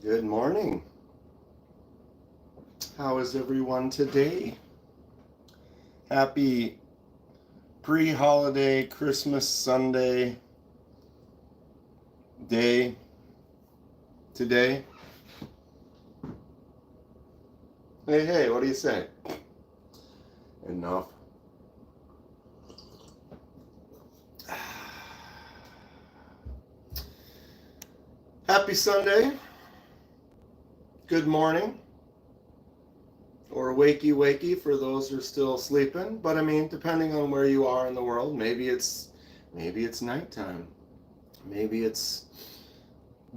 Good morning. How is everyone today? Happy pre-holiday Christmas Sunday day today. Hey, what do you say? Enough. Happy Sunday. Good morning. Or wakey for those who are still sleeping. But I mean, depending on where you are in the world, maybe it's nighttime. Maybe it's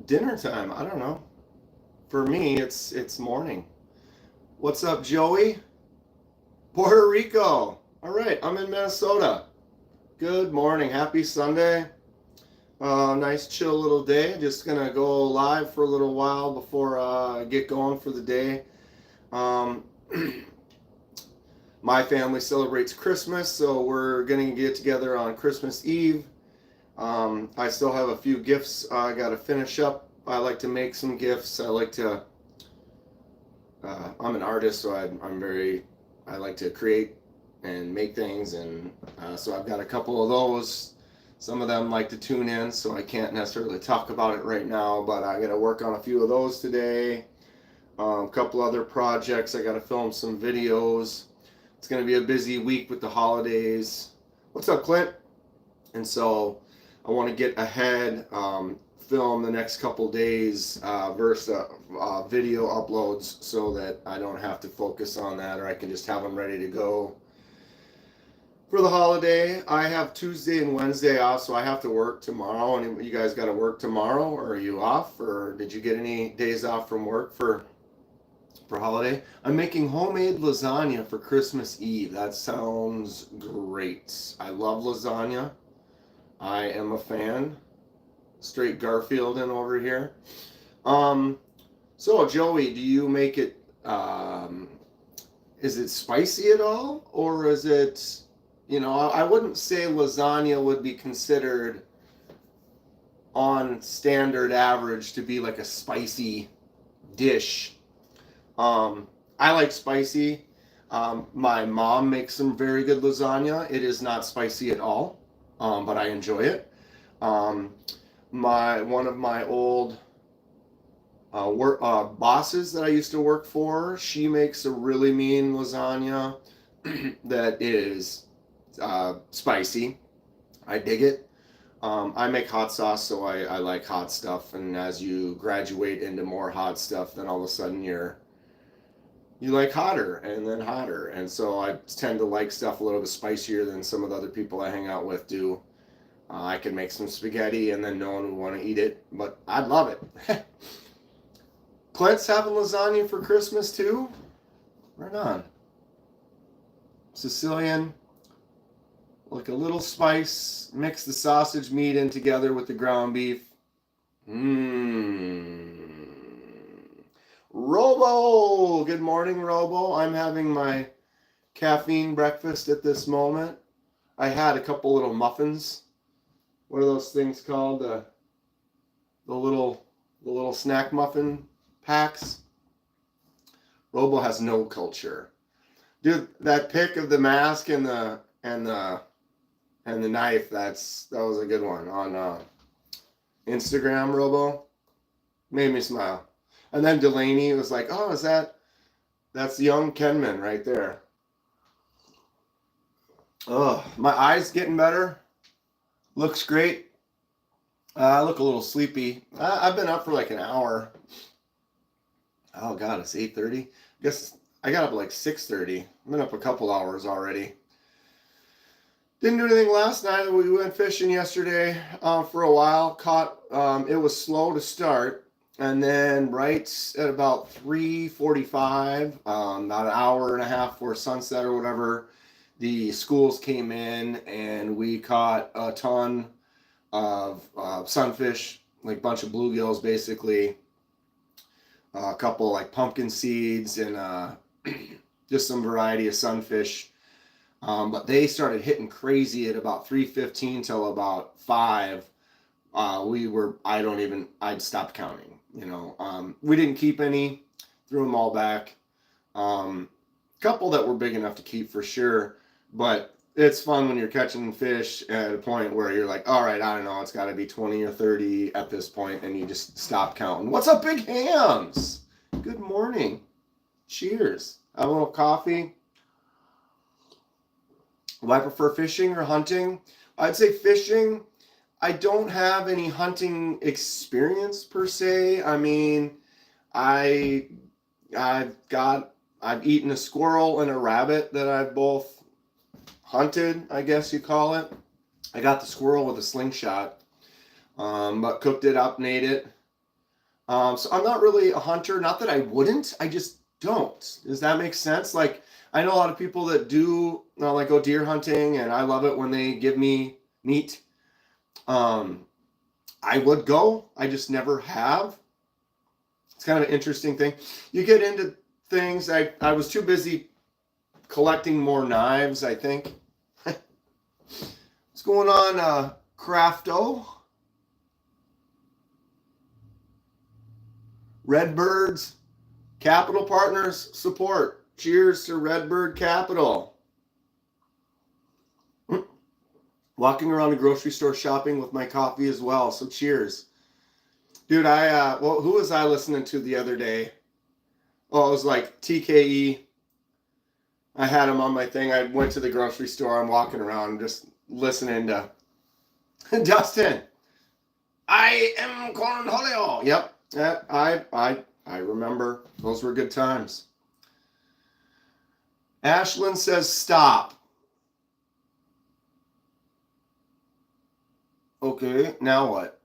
dinner time. I don't know. For me, it's morning. What's up, Joey? Puerto Rico. All right, I'm in Minnesota. Good morning. Happy Sunday. Nice chill little day. Just gonna go live for a little while before I get going for the day. Um, my family celebrates Christmas, so we're gonna get together on Christmas Eve. I still have a few gifts I gotta finish up. I like to make some gifts. I like to. I'm an artist, so I like to create and make things, and so I've got a couple of those. Some of them like to tune in, so I can't necessarily talk about it right now, but I got to work on a few of those today. A couple other projects. I got to film some videos. It's going to be a busy week with the holidays. What's up, Clint? And so I want to get ahead, film the next couple days versus video uploads so that I don't have to focus on that, or I can just have them ready to go. For the holiday, I have Tuesday and Wednesday off, so I have to work tomorrow. And you guys got to work tomorrow, or are you off, or did you get any days off from work for holiday? I'm making homemade lasagna for Christmas Eve. That sounds great. I love lasagna. I am a fan. Straight Garfield in over here. So Joey, do you make it? Is it spicy at all, or is it? I wouldn't say lasagna would be considered on standard average to be like a spicy dish. I like spicy. My mom makes some very good lasagna. It is not spicy at all, but I enjoy it. One of my old bosses that I used to work for, she makes a really mean lasagna that is spicy. I dig it. I make hot sauce, so I like hot stuff. And as you graduate into more hot stuff, then all of a sudden you like hotter and then hotter. And so I tend to like stuff a little bit spicier than some of the other people I hang out with do. I can make some spaghetti and then no one would want to eat it, but I'd love it. Clint's having lasagna for Christmas too? Right on. Sicilian. Like a little spice, mix the sausage meat in together with the ground beef. Robo! Good morning, Robo. I'm having my caffeine breakfast at this moment. I had a couple little muffins. What are those things called? The little snack muffin packs. Robo has no culture. Dude, that pic of the mask and the knife, that was a good one on Instagram, Robo. Made me smile. And then Delaney was like, oh, that's young Kenman right there. Oh, my eyes getting better. Looks great. I look a little sleepy. I've been up for like an hour. Oh God, it's 8:30. I guess I got up at like 6:30. I've been up a couple hours already. Didn't do anything last night. We went fishing yesterday for a while. Caught. It was slow to start, and then right at about 3:45, about an hour and a half before sunset or whatever, the schools came in and we caught a ton of sunfish, like a bunch of bluegills, basically. A couple like pumpkin seeds and just some variety of sunfish. But they started hitting crazy at about 3:15 till about 5. I'd stopped counting. We didn't keep any, threw them all back. Couple that were big enough to keep for sure, but it's fun when you're catching fish at a point where you're like, all right, I don't know, it's got to be 20 or 30 at this point, and you just stop counting. What's up, Big Hams? Good morning. Cheers. Have a little coffee. Do I prefer fishing or hunting? I'd say fishing. I don't have any hunting experience per se. I mean, I've eaten a squirrel and a rabbit that I've both hunted, I guess you call it. I got the squirrel with a slingshot, but cooked it up and ate it. So I'm not really a hunter. Not that I wouldn't, I just don't. Does that make sense? Like, I know a lot of people that do, like, go deer hunting, and I love it when they give me meat. I would go. I just never have. It's kind of an interesting thing. You get into things. I was too busy collecting more knives, I think. What's going on, Crafto? Redbirds, Capital Partners support. Cheers to Redbird Capital. Walking around the grocery store shopping with my coffee as well. So cheers. Dude, who was I listening to the other day? Oh, it was like TKE. I had him on my thing. I went to the grocery store. I'm walking around just listening to Dustin. I am Cornholio. Yep. Yeah, I remember. Those were good times. Ashlyn says stop. Okay, now what?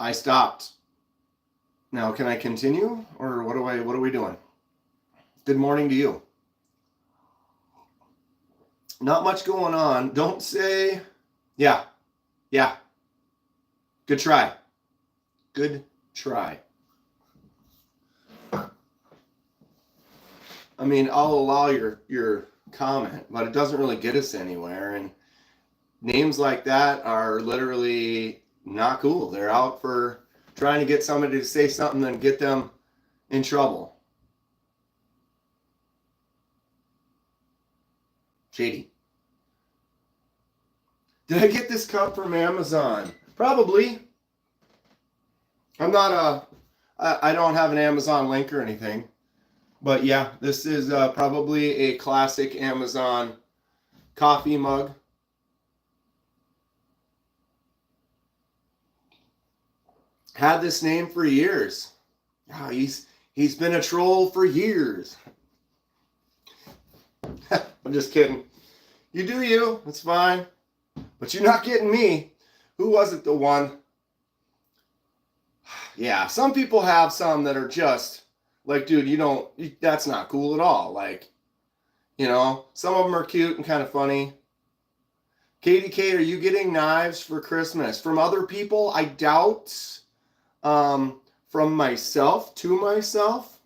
I stopped. Now can I continue, or what are we doing? Good morning to you. Not much going on. Don't say yeah. Good try. Good try. I mean, I'll allow your comment, but it doesn't really get us anywhere. And names like that are literally not cool. They're out for trying to get somebody to say something and get them in trouble. Shady. Did I get this cup from Amazon? Probably. I don't have an Amazon link or anything. But yeah, this is probably a classic Amazon coffee mug. Had this name for years. Oh, he's been a troll for years. I'm just kidding. You do you. It's fine. But you're not getting me. Who was it, the one? Yeah, some people have some that are just like, dude, that's not cool at all. Like, some of them are cute and kind of funny. KDK, are you getting knives for Christmas? From other people? I doubt. From myself to myself?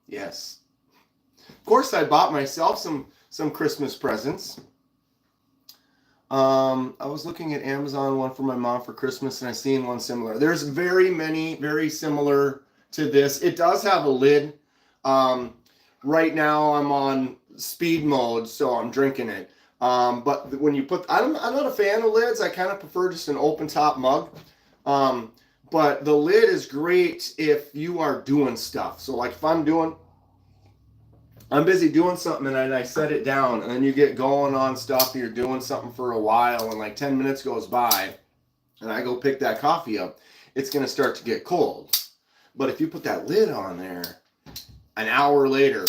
Yes. Of course, I bought myself some Christmas presents. I was looking at Amazon one for my mom for Christmas, and I seen one similar. There's very many, very similar to this. It does have a lid. Right now I'm on speed mode, so I'm drinking it. But when you I'm not a fan of lids. I kind of prefer just an open top mug. But the lid is great if you are doing stuff. So like if I'm busy doing something and I set it down, and then you get going on stuff and you're doing something for a while, and like 10 minutes goes by and I go pick that coffee up, it's going to start to get cold. But if you put that lid on there, an hour later,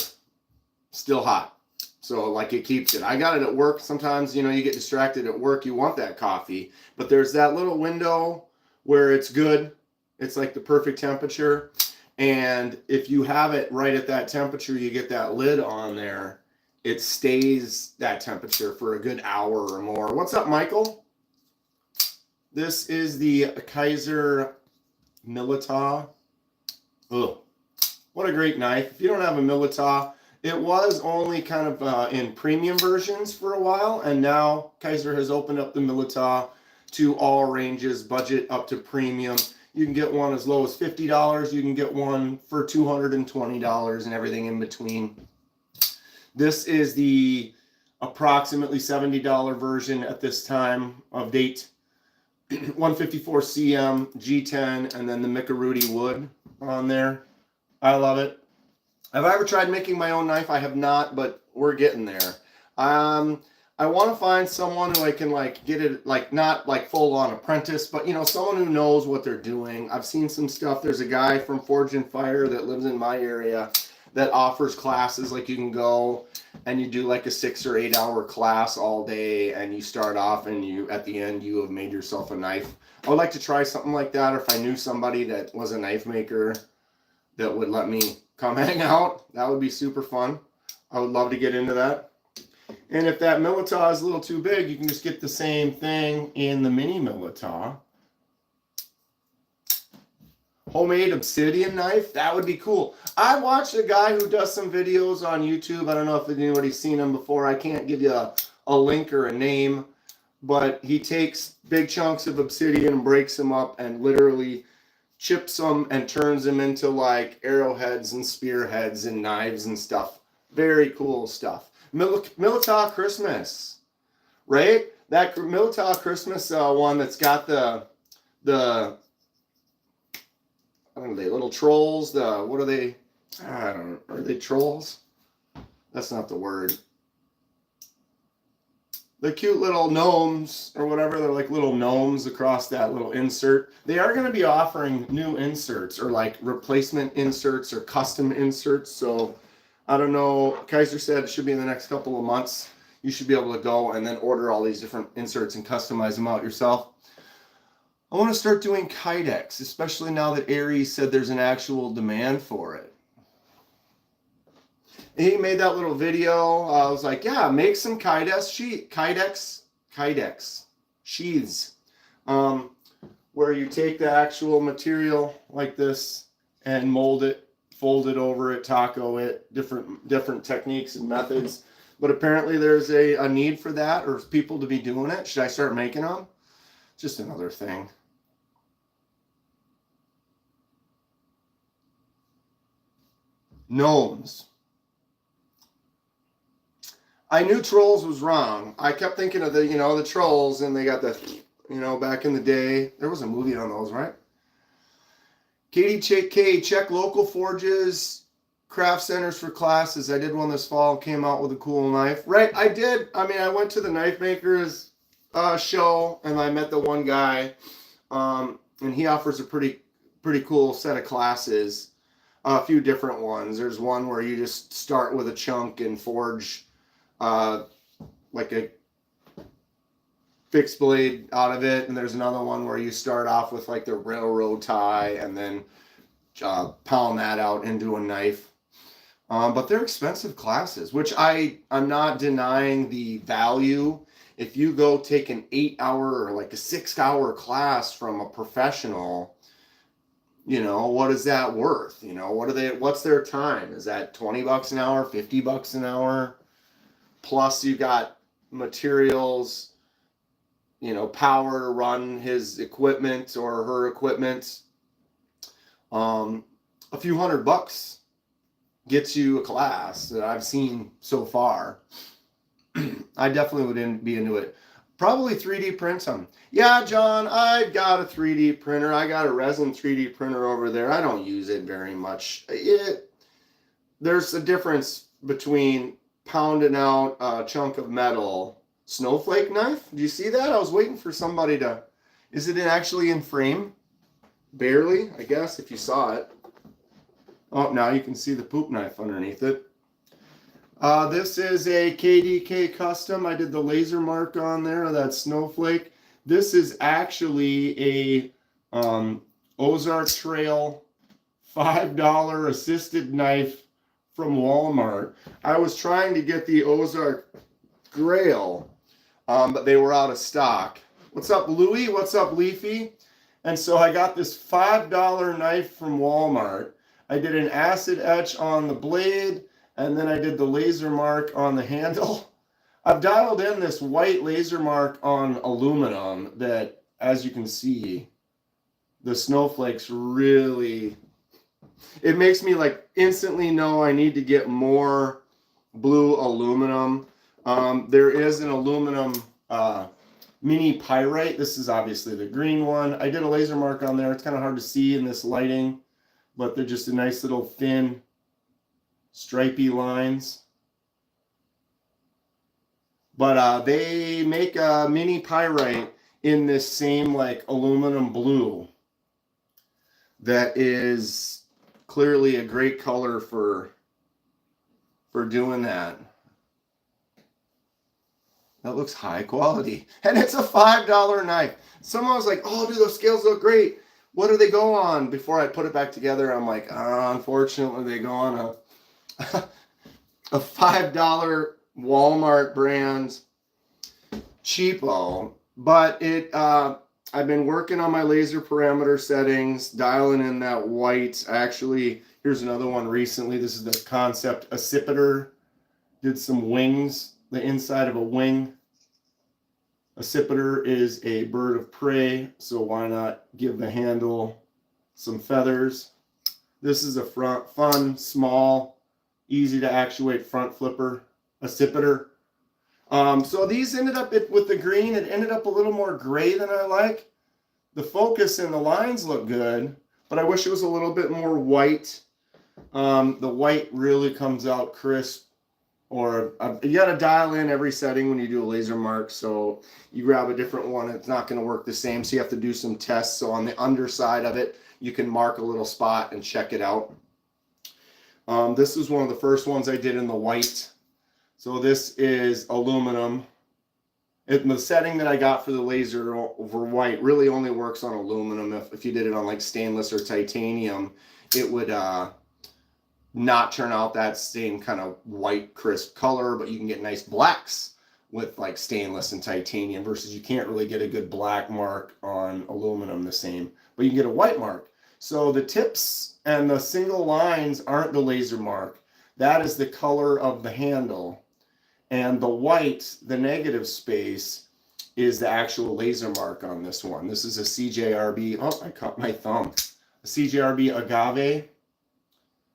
still hot. So like it keeps it. I got it at work. Sometimes, you get distracted at work. You want that coffee, but there's that little window where it's good. It's like the perfect temperature. And if you have it right at that temperature, you get that lid on there, it stays that temperature for a good hour or more. What's up, Michael? This is the Kaiser Milita. Ugh, what a great knife. If you don't have a Milita, It was only kind of in premium versions for a while, and now Kaiser has opened up the Milita to all ranges, budget up to premium. You can get one as low as $50. You can get one for $220 and everything in between. This is the approximately $70 version at this time of date. 154 cm, G10, and then the Mikarudi wood on there. I love it. Have I ever tried making my own knife? I have not, but we're getting there. I want to find someone who I can like get it, like not like full on apprentice, but you know, someone who knows what they're doing. I've seen some stuff. There's a guy from Forge and Fire that lives in my area that offers classes. Like you can go and you do like a 6 or 8 hour class all day, and you start off and you at the end you have made yourself a knife. I would like to try something like that, or if I knew somebody that was a knife maker that would let me come hang out, that would be super fun. I would love to get into that. And if that Milita is a little too big, you can just get the same thing in the mini Milita. Homemade obsidian knife, that would be cool. I watched a guy who does some videos on YouTube. I don't know if anybody's seen him before. I can't give you a link or a name, but he takes big chunks of obsidian and breaks them up and literally chips them and turns them into like arrowheads and spearheads and knives and stuff. Very cool stuff. Milita Christmas, right? That Milita Christmas one that's got the I don't know, they little trolls. What are they? I don't know. Are they trolls? That's not the word. The cute little gnomes or whatever. They're like little gnomes across that little insert. They are going to be offering new inserts or like replacement inserts or custom inserts. So I don't know. Kaiser said it should be in the next couple of months. You should be able to go and then order all these different inserts and customize them out yourself. I want to start doing Kydex, especially now that Aries said there's an actual demand for it. And he made that little video. I was like, yeah, make some Kydex sheaths, where you take the actual material like this and mold it, fold it over it, taco it, different techniques and methods. But apparently there's a need for that, or people to be doing it. Should I start making them? Just another thing. Gnomes. I knew trolls was wrong. I kept thinking of the trolls, and they got the, back in the day. There was a movie on those, right? Katie K, check local forges, craft centers for classes. I did one this fall, came out with a cool knife. Right, I did. I mean, I went to the knife makers show, and I met the one guy, and he offers a pretty cool set of classes. A few different ones. There's one where you just start with a chunk and forge like a fixed blade out of it, and there's another one where you start off with like the railroad tie and then pound that out into a knife. But they're expensive classes, which I'm not denying the value. If you go take an 8-hour or like a 6-hour class from a professional, what is that worth? What's their time? Is that $20 an hour, $50 an hour? Plus you got materials, power to run his equipment or her equipment. A few $100 gets you a class that I've seen so far. I definitely would be into it. Probably 3D print them. Yeah, John, I've got a 3D printer. I got a resin 3D printer over there. I don't use it very much. There's a difference between pounding out a chunk of metal. Snowflake knife? Do you see that? I was waiting for somebody to... Is it actually in frame? Barely, I guess, if you saw it. Oh, now you can see the poop knife underneath it. This is a KDK custom. I did the laser mark on there, that snowflake. This is actually a Ozark Trail $5 assisted knife from Walmart. I was trying to get the Ozark Grail, but they were out of stock. What's up, Louie? What's up, Leafy? And so I got this $5 knife from Walmart. I did an acid etch on the blade, And then I did the laser mark on the handle. I've dialed in this white laser mark on aluminum that, as you can see, the snowflakes really, it makes me like instantly know I need to get more blue aluminum. There is an aluminum mini pyrite. This is obviously the green one. I did a laser mark on there. It's kind of hard to see in this lighting, but they're just a nice little thin stripy lines. But they make a mini pyrite in this same like aluminum blue that is clearly a great color for doing that. That looks high quality. And it's a $5 knife. Someone was like, oh, dude, those scales look great. What do they go on? Before I put it back together, I'm like, unfortunately, they go on a $5 Walmart brand cheapo. But I've been working on my laser parameter settings, dialing in that white. Actually, here's another one recently. This is the Concept Accipiter. Did some wings, the inside of a wing. Accipiter is a bird of prey, so why not give the handle some feathers? This is a fun, small, easy to actuate front flipper, accipiter. So these ended up with the green. It ended up a little more gray than I like. The focus and the lines look good, but I wish it was a little bit more white. The white really comes out crisp. Or you got to dial in every setting when you do a laser mark. So you grab a different one, it's not going to work the same. So you have to do some tests. So on the underside of it, you can mark a little spot and check it out. This is one of the first ones I did in the white. So this is aluminum. The setting that I got for the laser over white really only works on aluminum. If you did it on like stainless or titanium, it would not turn out that same kind of white crisp color, but you can get nice blacks with like stainless and titanium, versus you can't really get a good black mark on aluminum the same, but you can get a white mark. So the tips and the single lines aren't the laser mark. That is the color of the handle. And the white, the negative space, is the actual laser mark on this one. This is a CJRB, oh, I caught my thumb. A CJRB agave.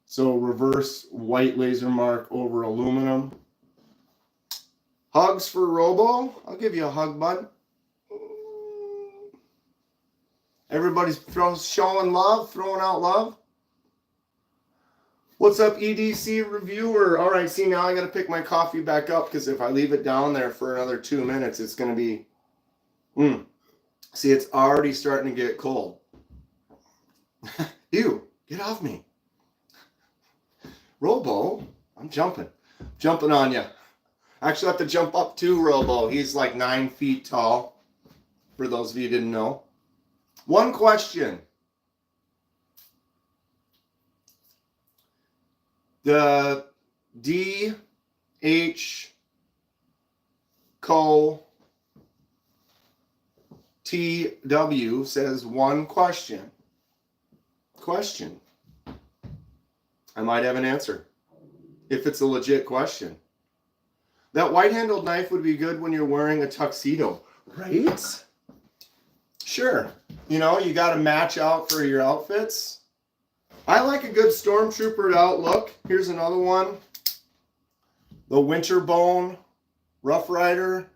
So reverse white laser mark over aluminum. Hugs for Robo. I'll give you a hug, bud. Everybody's showing love, throwing out love. What's up, EDC reviewer? All right, see, now I got to pick my coffee back up, because if I leave it down there for another 2 minutes, it's going to be... See, it's already starting to get cold. Ew, get off me. Robo, I'm jumping on you. I actually have to jump up to Robo. He's like 9 feet tall, for those of you who didn't know. One question. The DHCO-TW says one question. I might have an answer, if it's a legit question. That white-handled knife would be good when you're wearing a tuxedo, right? Sure. You know, you got to match out for your outfits. I like a good stormtroopered out look. Here's another one. The Winterbone Rough Rider.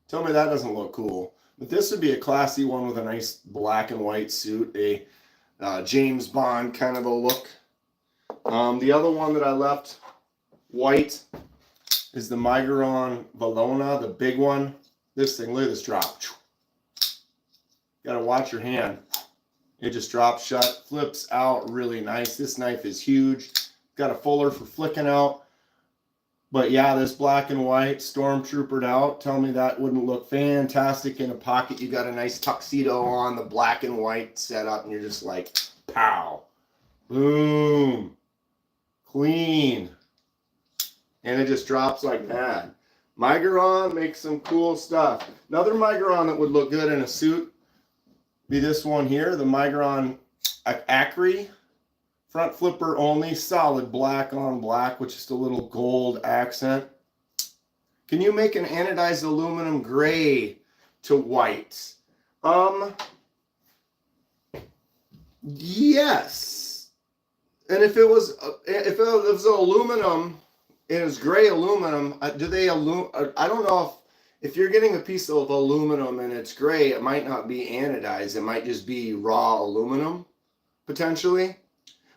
Tell me that doesn't look cool. But this would be a classy one with a nice black and white suit. A James Bond kind of a look. The other one that I left white is the Migron Valona, the big one. This thing, look at this drop. Got to watch your hand. It just drops shut, flips out really nice. This knife is huge. Got a fuller for flicking out. But yeah, this black and white stormtroopered out. Tell me that wouldn't look fantastic in a pocket. You got a nice tuxedo on, the black and white setup, and you're just like, pow, boom, clean. And it just drops like that. Migron makes some cool stuff. Another Migron that would look good in a suit be this one here, the Migron Acri Front flipper only, solid black on black with just a little gold accent. Can you make an anodized aluminum gray to white? Yes. And if it was aluminum, it was gray aluminum. I don't know if you're getting a piece of aluminum and it's gray, it might not be anodized. It might just be raw aluminum potentially.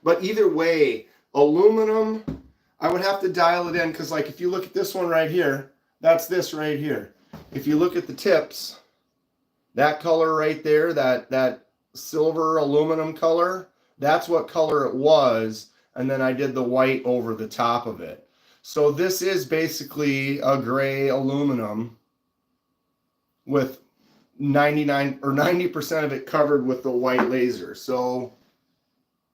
But either way, aluminum, I would have to dial it in because, like, if you look at this one right here, that's this right here. If you look at the tips, that color right there, that silver aluminum color, that's what color it was. And then I did the white over the top of it. So this is basically a gray aluminum with 99 or 90% of it covered with the white laser. So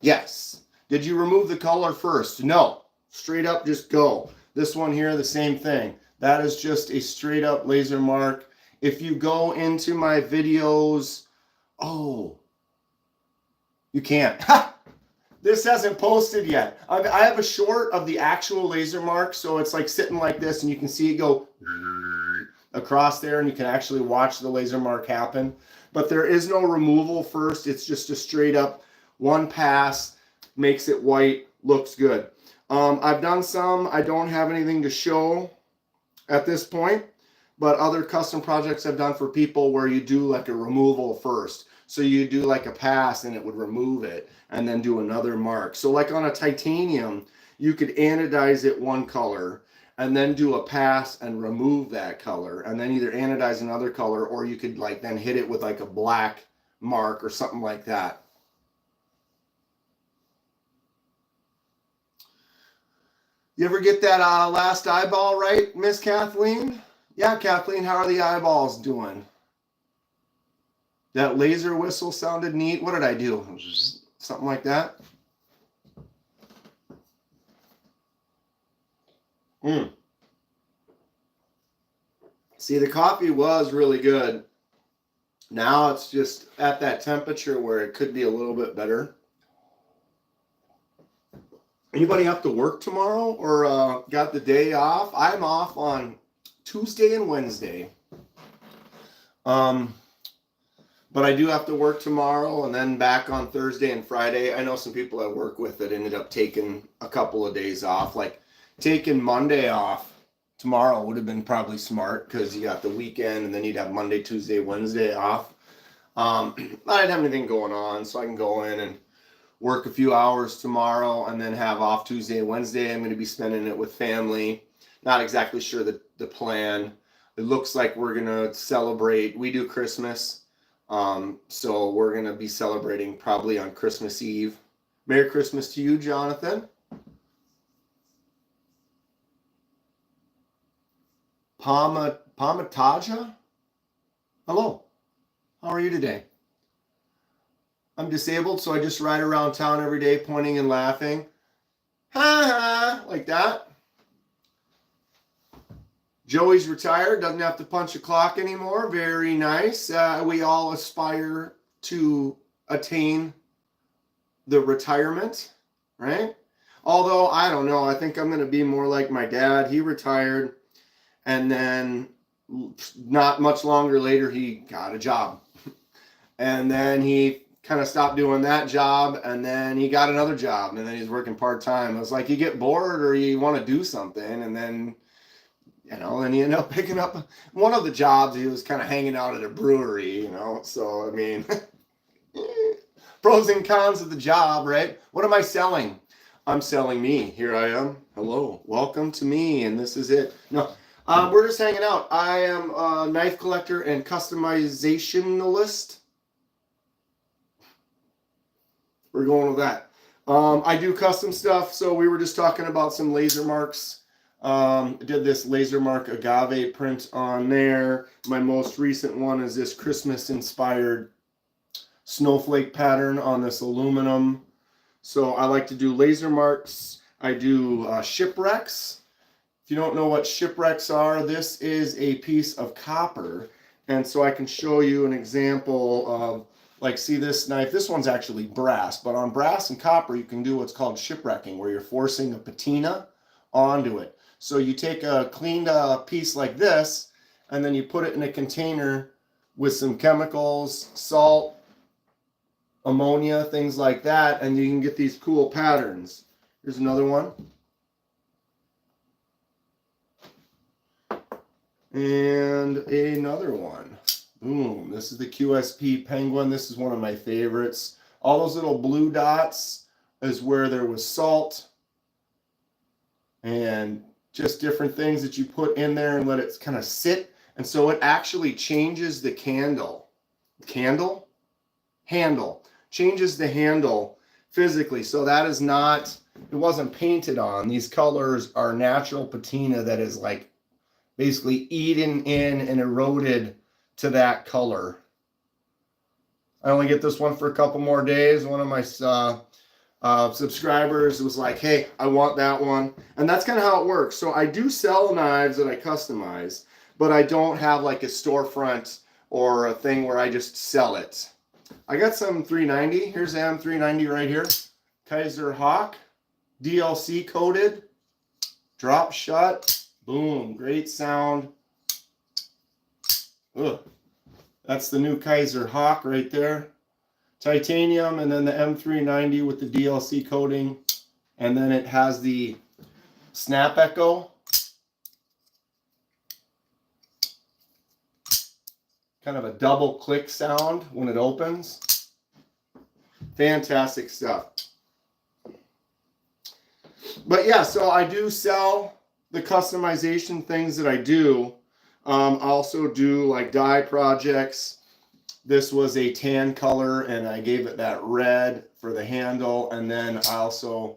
yes. Did you remove the color first? No. Straight up, just go. This one here, the same thing. That is just a straight up laser mark. If you go into my videos, oh, you can't. This hasn't posted yet. I have a short of the actual laser mark, so it's like sitting like this, and you can see it go across there, and you can actually watch the laser mark happen. But there is no removal first. It's just a straight up one pass. Makes it white, looks good. I've done some. I don't have anything to show at this point, but other custom projects I've done for people where you do like a removal first. So you do like a pass and it would remove it and then do another mark. So like on a titanium, you could anodize it one color and then do a pass and remove that color and then either anodize another color, or you could like then hit it with like a black mark or something like that. You ever get that last eyeball right, Miss Kathleen? Yeah, Kathleen, how are the eyeballs doing? That laser whistle sounded neat. What did I do? Something like that? See, the coffee was really good. Now it's just at that temperature where it could be a little bit better. Anybody have to work tomorrow or got the day off? I'm off on Tuesday and Wednesday. But I do have to work tomorrow and then back on Thursday and Friday. I know some people I work with that ended up taking a couple of days off. Like taking Monday off tomorrow would have been probably smart because you got the weekend and then you'd have Monday, Tuesday, Wednesday off. I didn't have anything going on, so I can go in and work a few hours tomorrow and then have off Tuesday and Wednesday. I'm going to be spending it with family. Not exactly sure the plan. It looks like we're going to celebrate. We do Christmas. So we're going to be celebrating probably on Christmas Eve. Merry Christmas to you, Jonathan. Pamataja? Hello. How are you today? I'm disabled, so I just ride around town every day pointing and laughing. Ha ha, like that. Joey's retired, doesn't have to punch a clock anymore. Very nice. We all aspire to attain the retirement, right? Although, I don't know, I think I'm going to be more like my dad. He retired, and then not much longer later, he got a job. And then he kind of stopped doing that job, and then he got another job, and then he's working part-time. It was like you get bored or you want to do something, and then, you know, then you end up picking up one of the jobs. He was kind of hanging out at a brewery, you know. So, I mean, pros and cons of the job, right? What am I selling? I'm selling me. Here I am. Hello. Welcome to me, and this is it. No, we're just hanging out. I am a knife collector and customizationalist. We're going with that. I do custom stuff, so we were just talking about some laser marks. I did this laser mark agave print on there. My most recent one is this Christmas-inspired snowflake pattern on this aluminum. So I like to do laser marks. I do shipwrecks. If you don't know what shipwrecks are, this is a piece of copper. And so I can show you an example of like, see this knife, this one's actually brass, but on brass and copper, you can do what's called shipwrecking, where you're forcing a patina onto it. So you take a cleaned piece like this, and then you put it in a container with some chemicals, salt, ammonia, things like that, and you can get these cool patterns. Here's another one. And another one. Boom. This is the QSP Penguin. This is one of my favorites. All those little blue dots is where there was salt and just different things that you put in there and let it kind of sit. And so it actually changes the handle. Changes the handle physically. So that is not, it wasn't painted on. These colors are natural patina that is like basically eaten in and eroded to that color. I only get this one for a couple more days. One of my subscribers was like, hey, I want that one. And that's kind of how it works. So I do sell knives that I customize, but I don't have like a storefront or a thing where I just sell it. I got some 390. Here's the M390 right here. Kaiser Hawk, DLC coated, drop shot. Boom, great sound. Ugh. That's the new Kaiser Hawk right there. Titanium, and then the M390 with the DLC coating. And then it has the snap echo. Kind of a double click sound when it opens. Fantastic stuff. But yeah, so I do sell the customization things that I do. I also do like dye projects. This was a tan color and I gave it that red for the handle. And then I also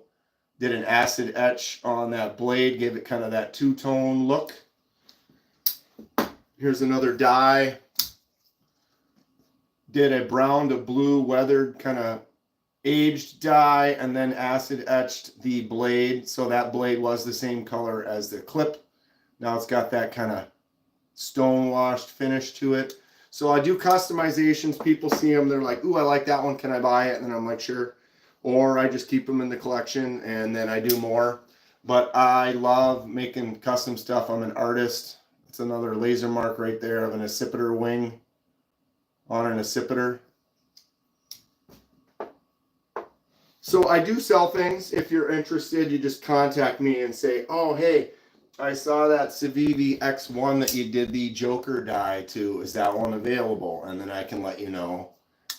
did an acid etch on that blade, gave it kind of that two-tone look. Here's another dye. Did a brown to blue weathered kind of aged dye and then acid etched the blade. So that blade was the same color as the clip. Now it's got that kind of stone washed finish to it. So I do customizations. People see them, they're like, ooh, I like that one, can I buy it? And then I'm like, sure. Or I just keep them in the collection and then I do more. But I love making custom stuff. I'm an artist. It's another laser mark right there of an accipiter wing on an accipiter. So I do sell things. If you're interested, you just contact me and say, oh, hey, I saw that Civivi X1 that you did the Joker die to. Is that one available? And then I can let you know.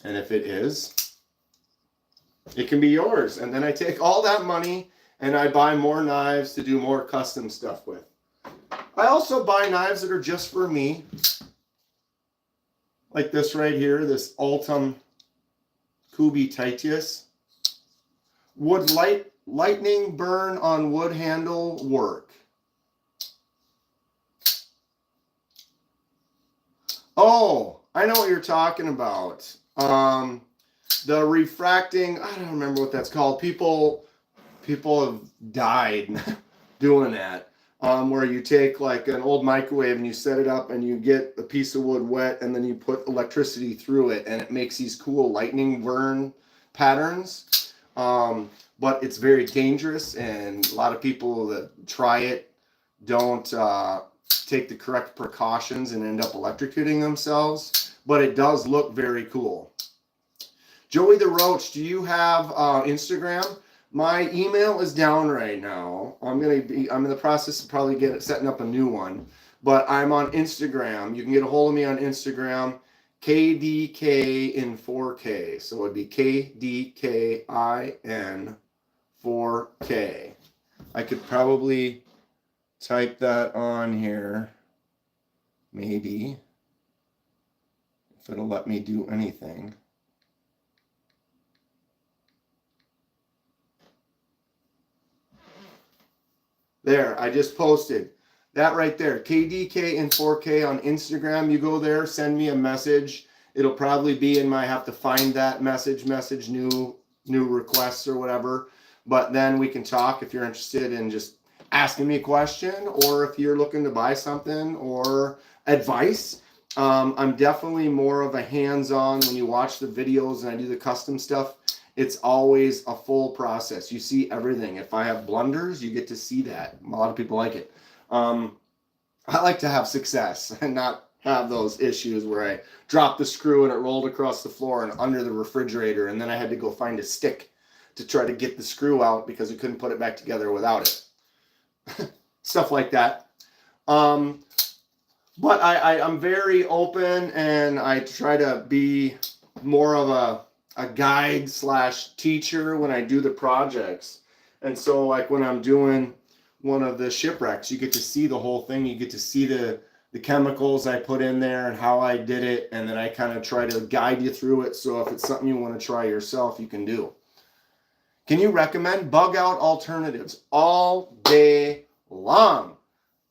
And if it is, it can be yours. And then I take all that money and I buy more knives to do more custom stuff with. I also buy knives that are just for me. Like this right here, this Ultim Kubi Titius. Would lightning burn on wood handle work? Oh, I know what you're talking about. The refracting, I don't remember what that's called. People have died doing that. Where you take like an old microwave and you set it up and you get a piece of wood wet and then you put electricity through it and it makes these cool lightning burn patterns. But it's very dangerous and a lot of people that try it don't take the correct precautions and end up electrocuting themselves. But it does look very cool. Joey the Roach, do you have Instagram? My email is down right now. I'm in the process of probably setting up a new one. But I'm on Instagram. You can get a hold of me on Instagram. KDK in 4K. So it'd be KDKIN 4K. I could probably type that on here. Maybe. If it'll let me do anything. There, I just posted that right there. KDK in 4K on Instagram. You go there, send me a message. It'll probably be in my have to find that message new requests or whatever. But then we can talk if you're interested in just asking me a question or if you're looking to buy something or advice. I'm definitely more of a hands-on. When you watch the videos and I do the custom stuff, it's always a full process. You see everything. If I have blunders, you get to see that. A lot of people like it. I like to have success and not have those issues where I dropped the screw and it rolled across the floor and under the refrigerator, and then I had to go find a stick to try to get the screw out because I couldn't put it back together without it. Stuff like that. But I'm very open, and I try to be more of a guide / teacher when I do the projects. And so like when I'm doing one of the shipwrecks, you get to see the whole thing. You get to see the chemicals I put in there and how I did it. And then I kind of try to guide you through it. So if it's something you want to try yourself, you can do. Can you recommend bug out alternatives? All day long.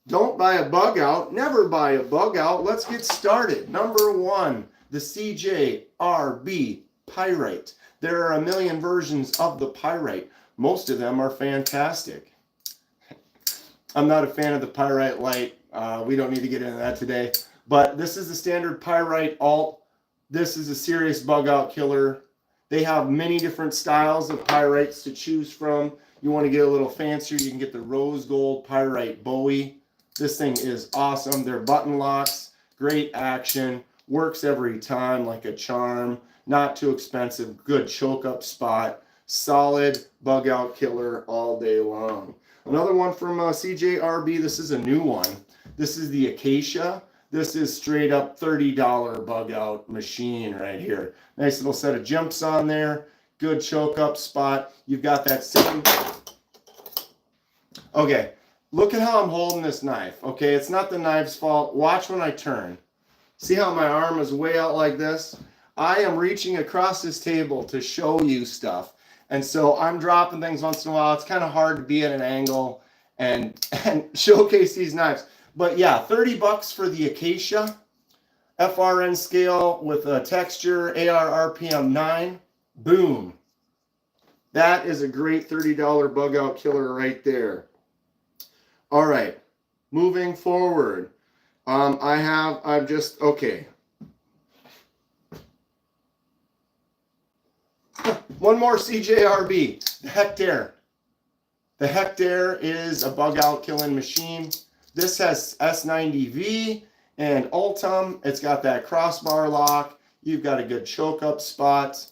Don't buy a bug out. Never buy a bug out. Let's get started. Number 1, the CJRB Pyrite. There are a million versions of the Pyrite. Most of them are fantastic. I'm not a fan of the Pyrite Light. We don't need to get into that today. But this is the standard Pyrite alt. This is a serious bug out killer. They have many different styles of pyrites to choose from. You want to get a little fancier, you can get the rose gold Pyrite Bowie. This thing is awesome. They're button locks, great action, works every time like a charm, not too expensive, good choke up spot, solid bug out killer all day long. Another one from CJRB, this is a new one. This is the Acacia. This is straight up $30 bug out machine right here. Nice little set of jumps on there, good choke up spot. You've got that same... Okay. Look at how I'm holding this knife, okay? It's not the knife's fault. Watch when I turn. See how my arm is way out like this? I am reaching across this table to show you stuff. And so I'm dropping things once in a while. It's kind of hard to be at an angle and showcase these knives. But yeah, 30 bucks for the Acacia. FRN scale with a texture, AR RPM 9. Boom. That is a great $30 bug out killer right there. All right, moving forward. Okay. One more CJRB, the Hectare. The Hectare is a bug out killing machine. This has S90V and Ultim. It's got that crossbar lock. You've got a good choke up spot.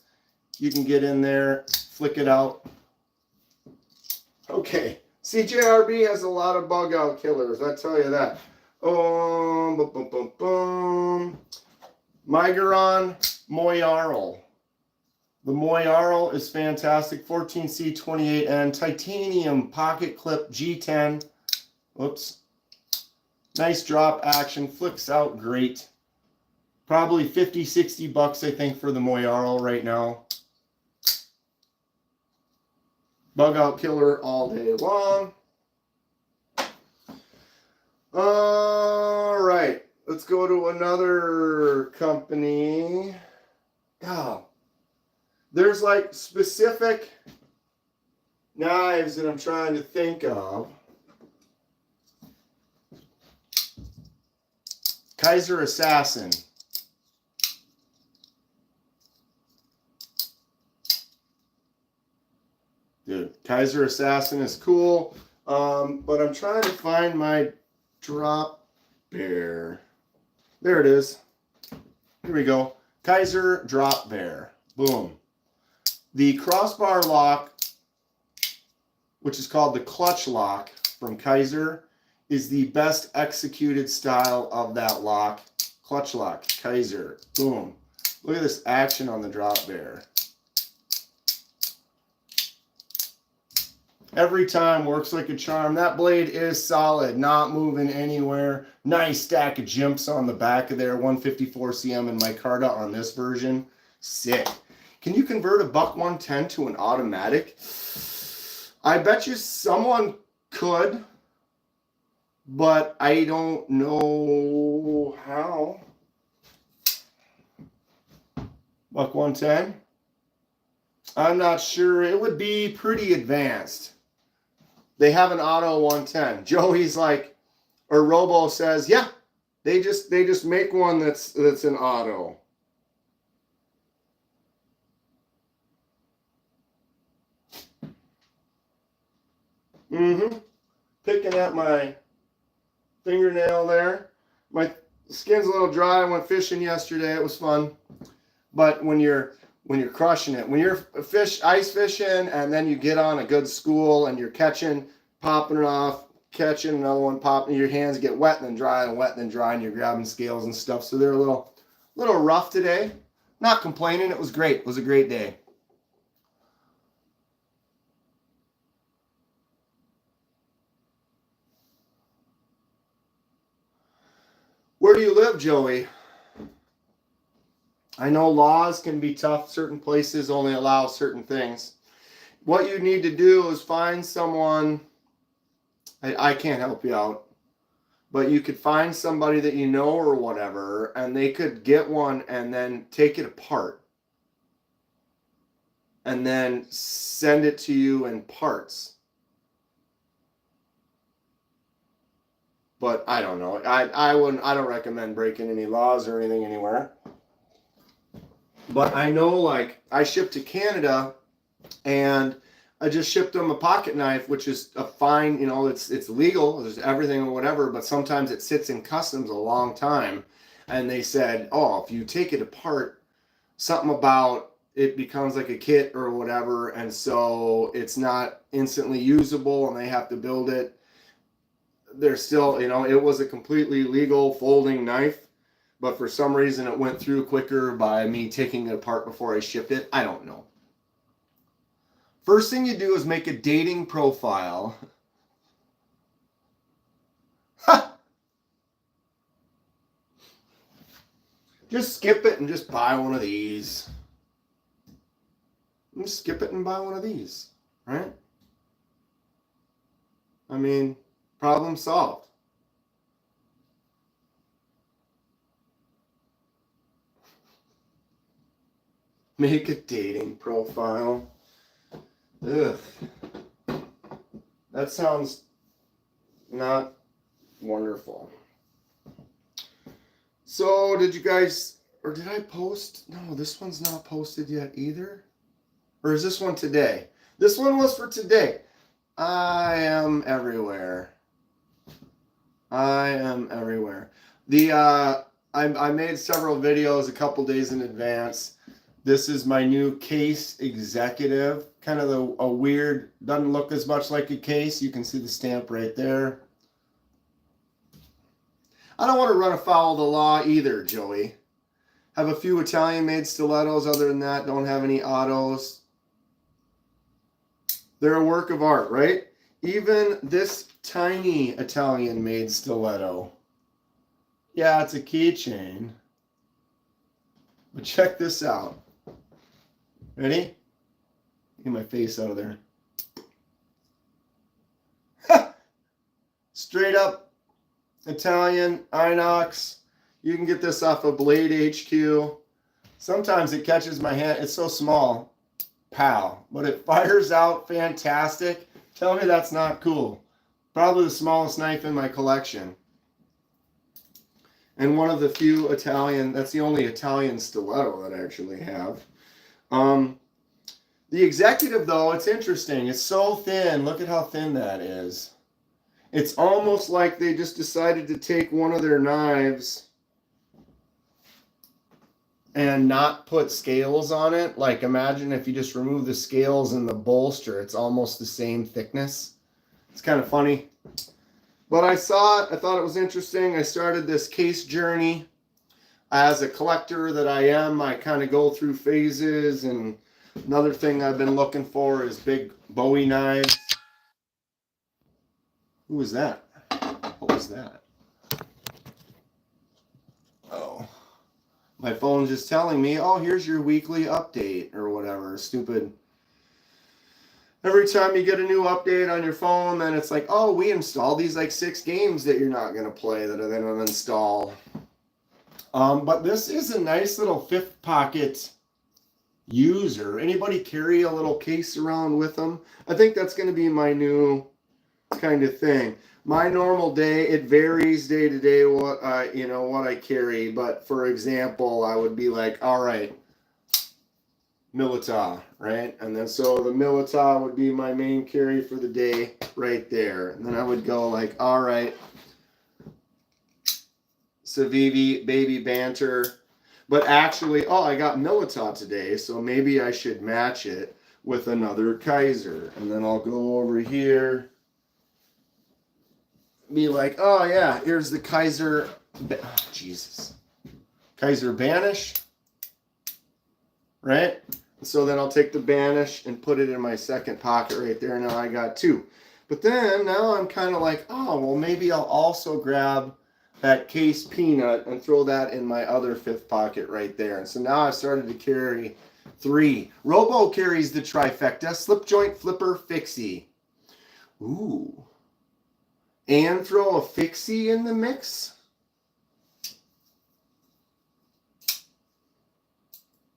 You can get in there, flick it out. Okay. CJRB has a lot of bug out killers, I tell you that. Migron Moyarl. The Moyarl is fantastic. 14C28N titanium pocket clip G10. Whoops. Nice drop action, flicks out great. Probably 50, 60 bucks, I think, for the Moyarl right now. Bug out killer all day long. All right, let's go to another company. Oh, there's like specific knives that I'm trying to think of. Kaiser Assassin. Dude, Kaiser Assassin is cool, but I'm trying to find my drop bear. There it is. Here we go. Kaiser drop bear. Boom. The crossbar lock, which is called the clutch lock from Kaiser, is the best executed style of that lock. Clutch lock, Kaiser. Boom. Look at this action on the drop bear. Every time works like a charm. That blade is solid, not moving anywhere. Nice stack of jumps on the back of there. 154 cm in micarta on this version. Sick. Can you convert a Buck 110 to an automatic? I bet you someone could, but I don't know how. Buck 110? I'm not sure. It would be pretty advanced. They have an auto 110. Joey's like, or Robo says, yeah, They just make one that's an auto. Picking at my fingernail there. My skin's a little dry. I went fishing yesterday. It was fun. But when you're crushing it, when you're ice fishing, and then you get on a good school and you're catching, popping it off, catching another one, popping, your hands get wet and then dry and wet and then dry, and you're grabbing scales and stuff. So they're a little rough today. Not complaining. It was great. It was a great day. Where do you live, Joey? I know laws can be tough. Certain places only allow certain things. What you need to do is find someone. I can't help you out, but you could find somebody that you know or whatever, and they could get one and then take it apart and then send it to you in parts. But I don't know. I don't recommend breaking any laws or anything anywhere. But I know, like, I shipped to Canada, and I just shipped them a pocket knife, which is a fine, you know, it's legal, there's everything or whatever, but sometimes it sits in customs a long time. And they said, oh, if you take it apart, something about it becomes like a kit or whatever, and so it's not instantly usable, and they have to build it. They're still, you know, it was a completely legal folding knife, but for some reason it went through quicker by me taking it apart before I shipped it. I don't know. First thing you do is make a dating profile. Just skip it and just buy one of these. Just skip it and buy one of these, right? I mean, problem solved. Make a dating profile. Ugh. That sounds not wonderful. So, did you guys, or did I post? No, this one's not posted yet either. Or is this one today? This one was for today. I am everywhere. I am everywhere. I made several videos a couple days in advance. This is my new case executive. Kind of a weird, doesn't look as much like a case. You can see the stamp right there. I don't want to run afoul of the law either, Joey. Have a few Italian-made stilettos. Other than that, don't have any autos. They're a work of art, right? Even this tiny Italian-made stiletto. Yeah, it's a keychain. But check this out. Ready? Get my face out of there. Straight up Italian inox. You can get this off of Blade HQ. Sometimes it catches my hand. It's so small. Pow. But it fires out fantastic. Tell me that's not cool. Probably the smallest knife in my collection. And one of the few Italian, that's the only Italian stiletto that I actually have. The executive, though, it's interesting. It's so thin. Look at how thin that is. It's almost like they just decided to take one of their knives and not put scales on it. Like, imagine if you just remove the scales and the bolster. It's almost the same thickness. It's kind of funny. But I saw it. I thought it was interesting. I started this case journey. As a collector that I am, I kind of go through phases. And another thing I've been looking for is big Bowie knives. Who was that? What was that? Oh. My phone's just telling me, oh, here's your weekly update or whatever. Stupid. Every time you get a new update on your phone, then it's like, oh, we installed these like 6 games that you're not going to play that are then uninstall. But this is a nice little 5th pocket user. Anybody carry a little case around with them? I think that's going to be my new kind of thing. my normal day, it varies day to day what I carry. But for example, I would be like, all right, Milita, right? And then so the Milita would be my main carry for the day right there. And then I would go like, all right, Civivi, Baby Banter. But actually, oh, I got Milita today, so maybe I should match it with another Kaiser. And then I'll go over here, be like, oh yeah, here's the Kaiser, oh, Jesus. Kaiser Banish, right? So then I'll take the Banish and put it in my second pocket right there. Now I got two. But then now I'm kind of like, oh, well, maybe I'll also grab that Case Peanut and throw that in my other fifth pocket right there. And so now I've started to carry three. Robo carries the trifecta, slip joint, flipper, fixie. Ooh. And throw a fixie in the mix?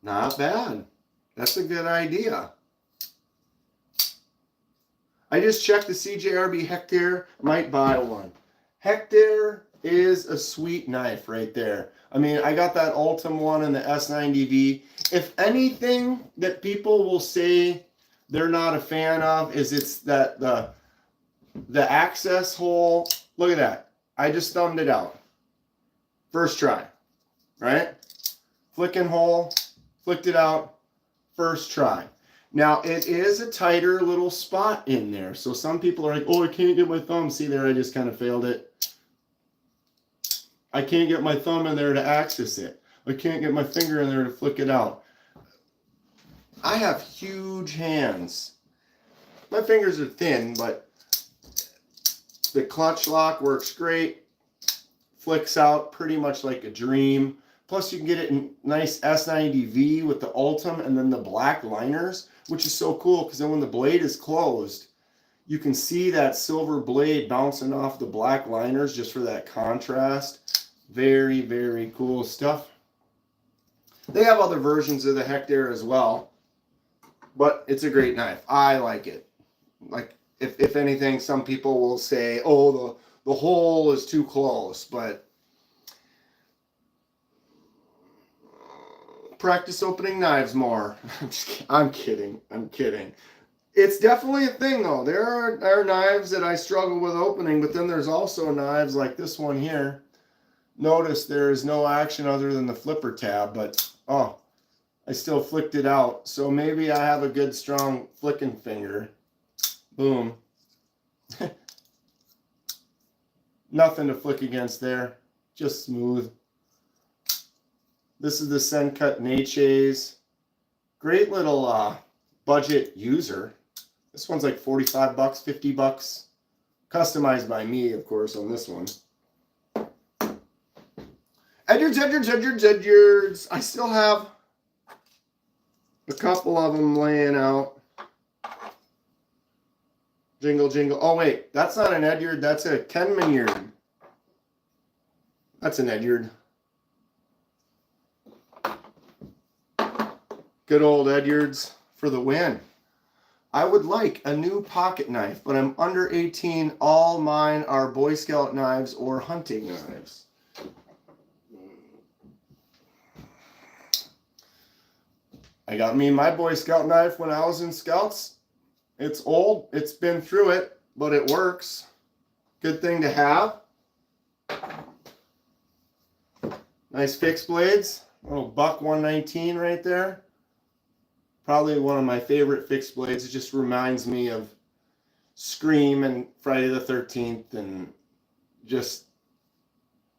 Not bad. That's a good idea. I just checked the CJRB Hector. Might buy one. Hector is a sweet knife right there. I mean, I got that Ultim one and the S90V. If anything that people will say they're not a fan of is it's that the access hole. Look at that. I just thumbed it out. First try. Right? Flicking hole. Flicked it out. First try. Now, it is a tighter little spot in there. So some people are like, oh, I can't get my thumb. See there, I just kind of failed it. I can't get my thumb in there to access it. I can't get my finger in there to flick it out. I have huge hands. My fingers are thin, but the clutch lock works great. Flicks out pretty much like a dream. Plus you can get it in nice S90V with the Ultim and then the black liners, which is so cool because then when the blade is closed, you can see that silver blade bouncing off the black liners just for that contrast. Very, very cool stuff. They have other versions of the Hector as well, but it's a great knife. I like it. Like, if anything, some people will say, oh, the hole is too close, but practice opening knives more. I'm kidding. It's definitely a thing, though. There are knives that I struggle with opening, but then there's also knives like this one here. Notice there is no action other than the flipper tab, but oh, I still flicked it out. So maybe I have a good strong flicking finger. Boom. Nothing to flick against there. Just smooth. This is the Sencut Neches. Great little budget user. This one's like 45 bucks, 50 bucks. Customized by me, of course, on this one. Edwards. I still have a couple of them laying out. Jingle, jingle. Oh, wait. That's not an Edyard. That's a Kenman yard. That's an Edyard. Good old Edwards for the win. I would like a new pocket knife, but I'm under 18. All mine are Boy Scout knives or hunting knives. I got me my Boy Scout knife when I was in Scouts. It's old. It's been through it, but it works. Good thing to have. Nice fixed blades. Little buck 119 right there. Probably one of my favorite fixed blades. It just reminds me of Scream and Friday the 13th and just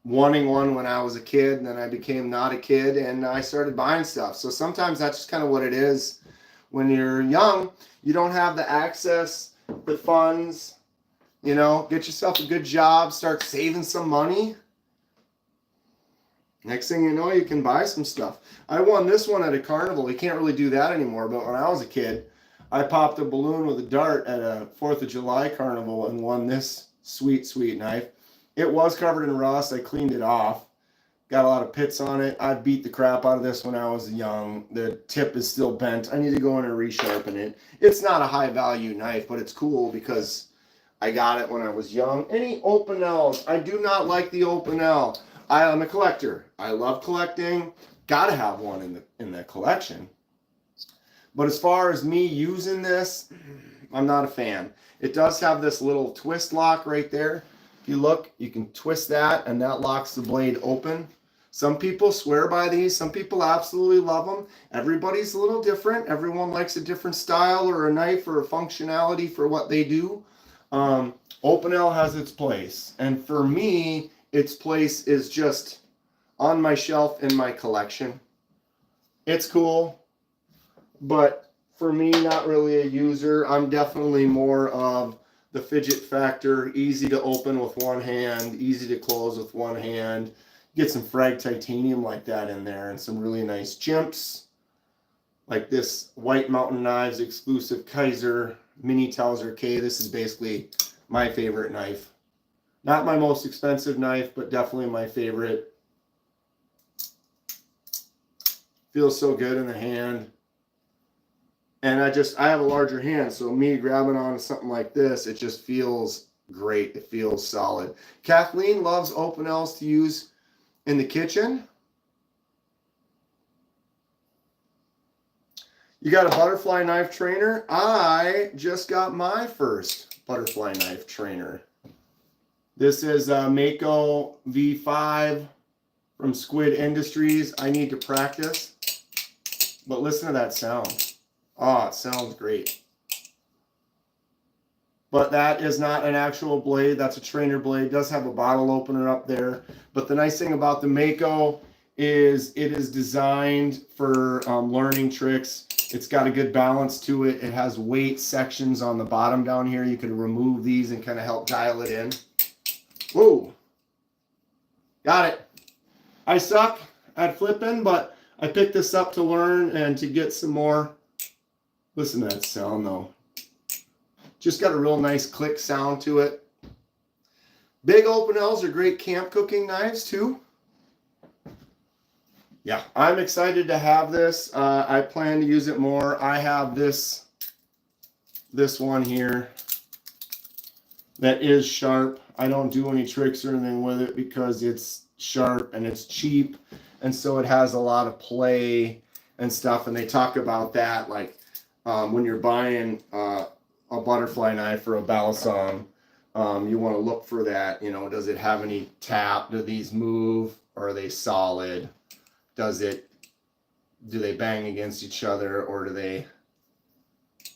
wanting one when I was a kid, and then I became not a kid and I started buying stuff. So sometimes that's just kind of what it is. When you're young, you don't have the access, the funds, you know, get yourself a good job, start saving some money. Next thing you know, you can buy some stuff. I won this one at a carnival. You can't really do that anymore, but when I was a kid, I popped a balloon with a dart at a 4th of July carnival and won this sweet, sweet knife. It was covered in rust. I cleaned it off. Got a lot of pits on it. I beat the crap out of this when I was young. The tip is still bent. I need to go in and resharpen it. It's not a high value knife, but it's cool because I got it when I was young. Any Opinels? I do not like the Opinel. I'm a collector. I love collecting. Gotta have one in the collection. But as far as me using this, I'm not a fan. It does have this little twist lock right there. If you look, you can twist that and that locks the blade open. Some people swear by these. Some people absolutely love them. Everybody's a little different. Everyone likes a different style or a knife or a functionality for what they do. Opinel has its place. And for me, its place is just on my shelf in my collection. It's cool, but for me, not really a user. I'm definitely more of the fidget factor, easy to open with one hand, easy to close with one hand. Get some frag titanium like that in there and some really nice chimps. Like this White Mountain Knives exclusive Kaiser Mini Towser K. This is basically my favorite knife. Not my most expensive knife, but definitely my favorite. Feels so good in the hand. And I have a larger hand, so me grabbing onto something like this, it just feels great. It feels solid. Kathleen loves Opinels to use in the kitchen. You got a butterfly knife trainer? I just got my first butterfly knife trainer. This is a Mako V5 from Squid Industries. I need to practice, but listen to that sound. Oh, it sounds great. But that is not an actual blade. That's a trainer blade. It does have a bottle opener up there. But the nice thing about the Mako is it is designed for learning tricks. It's got a good balance to it. It has weight sections on the bottom down here. You can remove these and kind of help dial it in. Whoa. Got it. I suck at flipping, but I picked this up to learn and to get some more. Listen to that sound though. Just got a real nice click sound to it. Big Opinels are great camp cooking knives too. Yeah, I'm excited to have this. I plan to use it more. I have this one here that is sharp. I don't do any tricks or anything with it because it's sharp and it's cheap. And so it has a lot of play and stuff. And they talk about that like when you're buying a butterfly knife or a balisong, you want to look for that. You know, does it have any tap? Do these move? Or are they solid? Do they bang against each other, or do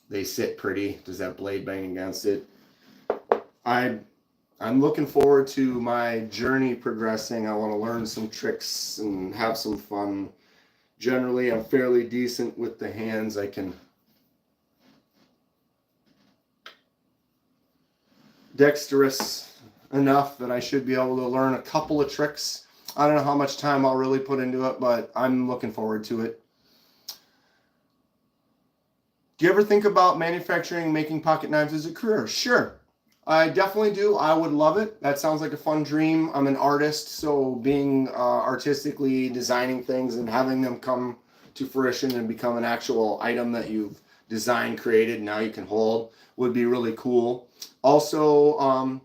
they sit pretty? Does that blade bang against it? I'm looking forward to my journey progressing. I want to learn some tricks and have some fun. Generally, I'm fairly decent with the hands. I can dexterous enough that I should be able to learn a couple of tricks. I don't know how much time I'll really put into it, but I'm looking forward to it. Do you ever think about manufacturing, making pocket knives as a career? Sure. I definitely do. I would love it. That sounds like a fun dream. I'm an artist, so being artistically designing things and having them come to fruition and become an actual item that you've designed, created, now you can hold would be really cool. Also,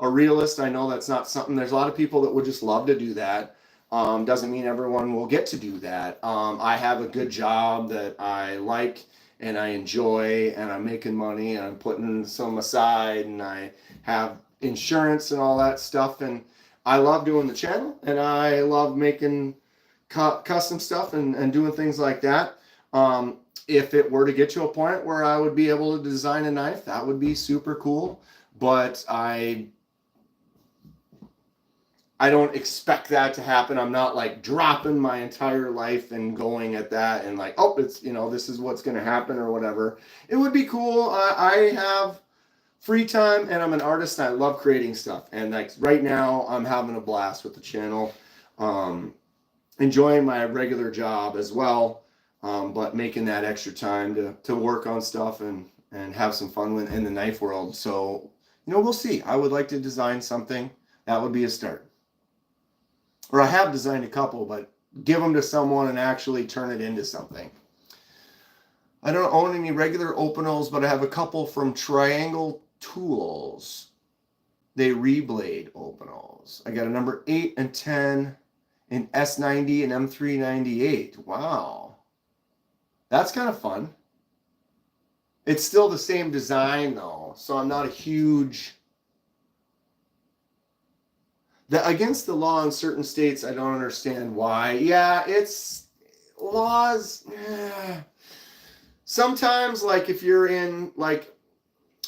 a realist, I know that's not something, there's a lot of people that would just love to do that. Doesn't mean everyone will get to do that. I have a good job that I like and I enjoy, and I'm making money and I'm putting some aside, and I have insurance and all that stuff, and I love doing the channel, and I love making custom stuff and doing things like that. If it were to get to a point where I would be able to design a knife, that would be super cool, but I don't expect that to happen. I'm not like dropping my entire life and going at that and like, oh, it's, you know, this is what's going to happen or whatever. It would be cool. I have free time and I'm an artist and I love creating stuff. And like right now I'm having a blast with the channel, enjoying my regular job as well. But making that extra time to work on stuff and have some fun in the knife world. So, you know, we'll see. I would like to design something. That would be a start. Or I have designed a couple, but give them to someone and actually turn it into something. I don't own any regular Opinels, but I have a couple from Triangle tools. They reblade Openos. I got a number 8 and 10 in S90 and M398. Wow. That's kind of fun. It's still the same design though, so I'm not a huge... Against the law in certain states, I don't understand why. Yeah, it's laws. Sometimes, like if you're in like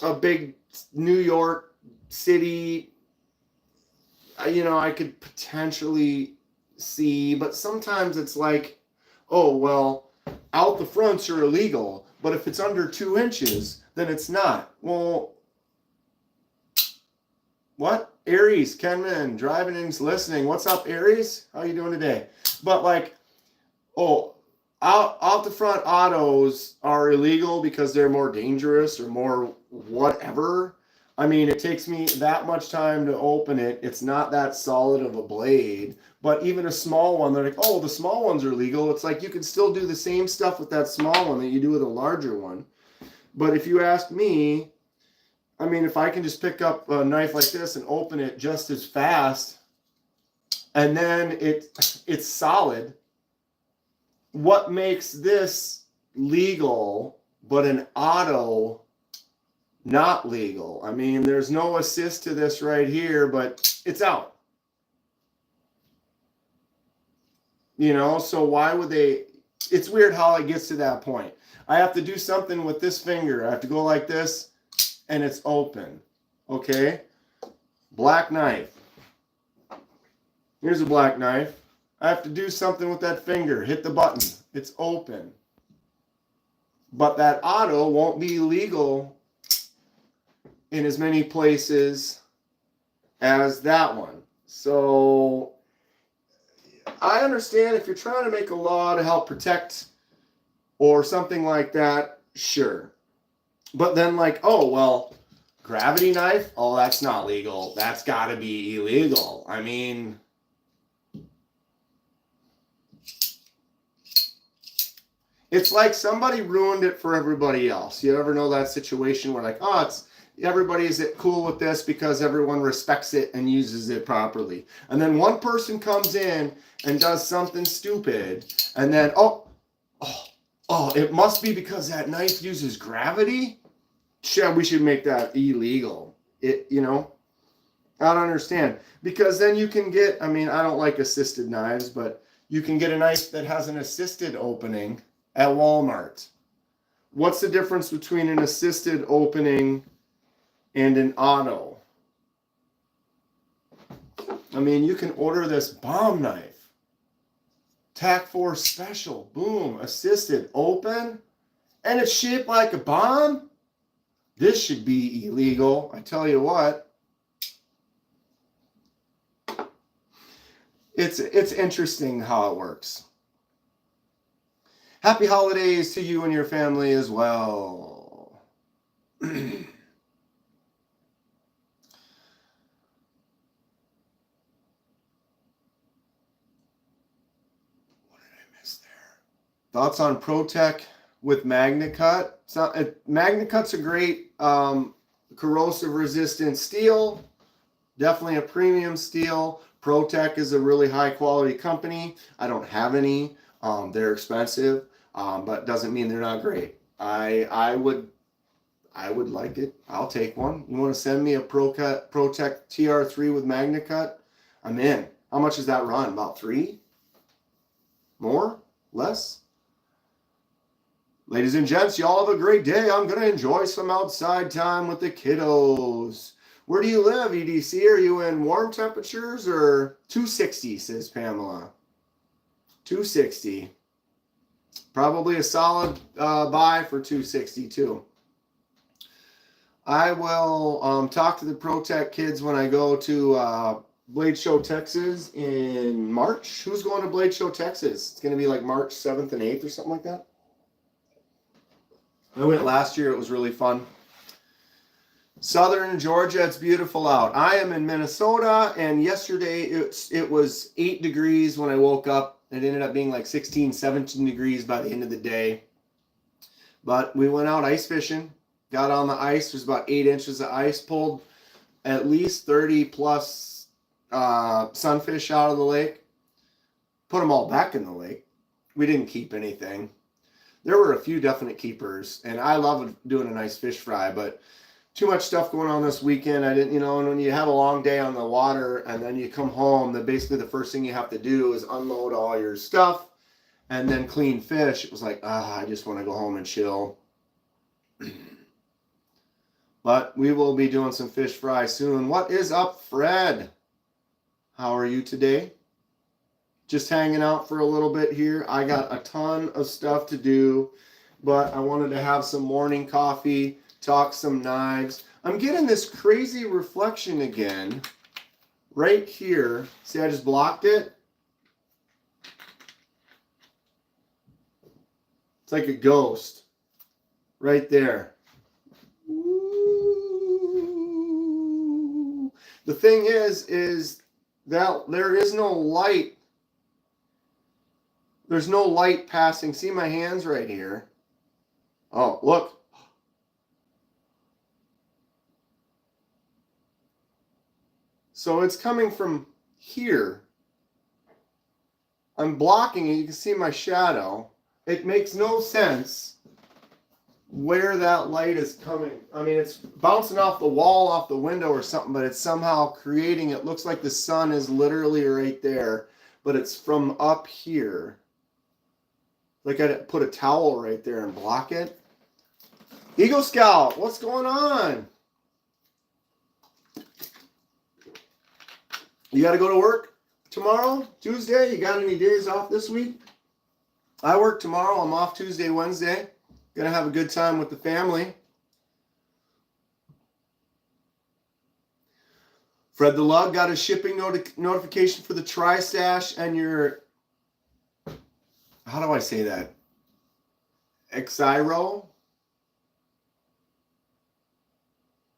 a big New York city, I could potentially see, but sometimes it's like, oh, well, out the fronts are illegal, but if it's under 2 inches, then it's not. Well, what? Aries, Kenman, driving and listening. What's up, Aries? How you doing today? But like, oh, out the front autos are illegal because they're more dangerous or more whatever. I mean, it takes me that much time to open it. It's not that solid of a blade. But even a small one, they're like, oh, the small ones are legal. It's like you can still do the same stuff with that small one that you do with a larger one. But if you ask me, I mean, if I can just pick up a knife like this and open it just as fast, and then it's solid, what makes this legal but an auto not legal? I mean, there's no assist to this right here, but it's out. So why would they... It's weird how it gets to that point. I have to do something with this finger. I have to go like this, and it's open. Okay? Black knife. Here's a black knife. I have to do something with that finger. Hit the button. It's open. But that auto won't be legal in as many places as that one. So I understand if you're trying to make a law to help protect or something like that, sure. But then like, oh, well, gravity knife? Oh, that's not legal. That's got to be illegal. I mean... It's like somebody ruined it for everybody else. You ever know that situation where like, oh, everybody's cool with this because everyone respects it and uses it properly. And then one person comes in and does something stupid, and then, oh, it must be because that knife uses gravity? Sure, we should make that illegal. I don't understand. Because then you can get, I mean, I don't like assisted knives, but you can get a knife that has an assisted opening at Walmart. What's the difference between an assisted opening and an auto? I mean, you can order this bomb knife. Tac Force Special. Boom. Assisted open. And it's shaped like a bomb? This should be illegal. I tell you what. It's interesting how it works. Happy holidays to you and your family as well. What did I miss there? Thoughts on ProTech with Magnacut? Magnacut's a great corrosive resistant steel. Definitely a premium steel. ProTech is a really high quality company. I don't have any. They're expensive, but doesn't mean they're not great. I would like it. I'll take one. You want to send me a ProTech TR3 with Magnacut? I'm in. How much does that run? About 3? More? Less? Ladies and gents, y'all have a great day. I'm going to enjoy some outside time with the kiddos. Where do you live, EDC? Are you in warm temperatures or 260, says Pamela? 260. Probably a solid buy for 260 too. I will talk to the ProTech kids when I go to Blade Show Texas in March. Who's going to Blade Show Texas? It's going to be like March 7th and 8th or something like that. I went last year. It was really fun. Southern Georgia, it's beautiful out. I am in Minnesota, and yesterday it was 8 degrees when I woke up. It ended up being like 16, 17 degrees by the end of the day. But we went out ice fishing. got on the ice. There's about 8 inches of ice. Pulled at least 30 plus sunfish out of the lake. Put them all back in the lake. We didn't keep anything. There were a few definite keepers, and I love doing a nice fish fry, but too much stuff going on this weekend. I didn't, and when you have a long day on the water and then you come home, then basically the first thing you have to do is unload all your stuff and then clean fish. It was like, I just want to go home and chill. But we will be doing some fish fry soon. What is up, Fred? How are you today? Just hanging out for a little bit here. I got a ton of stuff to do, but I wanted to have some morning coffee, talk some knives. I'm getting this crazy reflection again right here. See, I just blocked it. It's like a ghost right there. Ooh. The thing is that there is no light. There's no light passing. See my hands right here? Oh, look. So it's coming from here. I'm blocking it. You can see my shadow. It makes no sense where that light is coming. I mean, it's bouncing off the wall, off the window or something, but it's somehow creating, it looks like the sun is literally right there, but it's from up here. Like I'd put a towel right there and block it. Eagle Scout, what's going on? You got to go to work tomorrow, Tuesday? You got any days off this week? I work tomorrow. I'm off Tuesday, Wednesday. Gonna have a good time with the family. Fred the Lug got a shipping notification for the Tri-Stash and your, how do I say that? Xiro.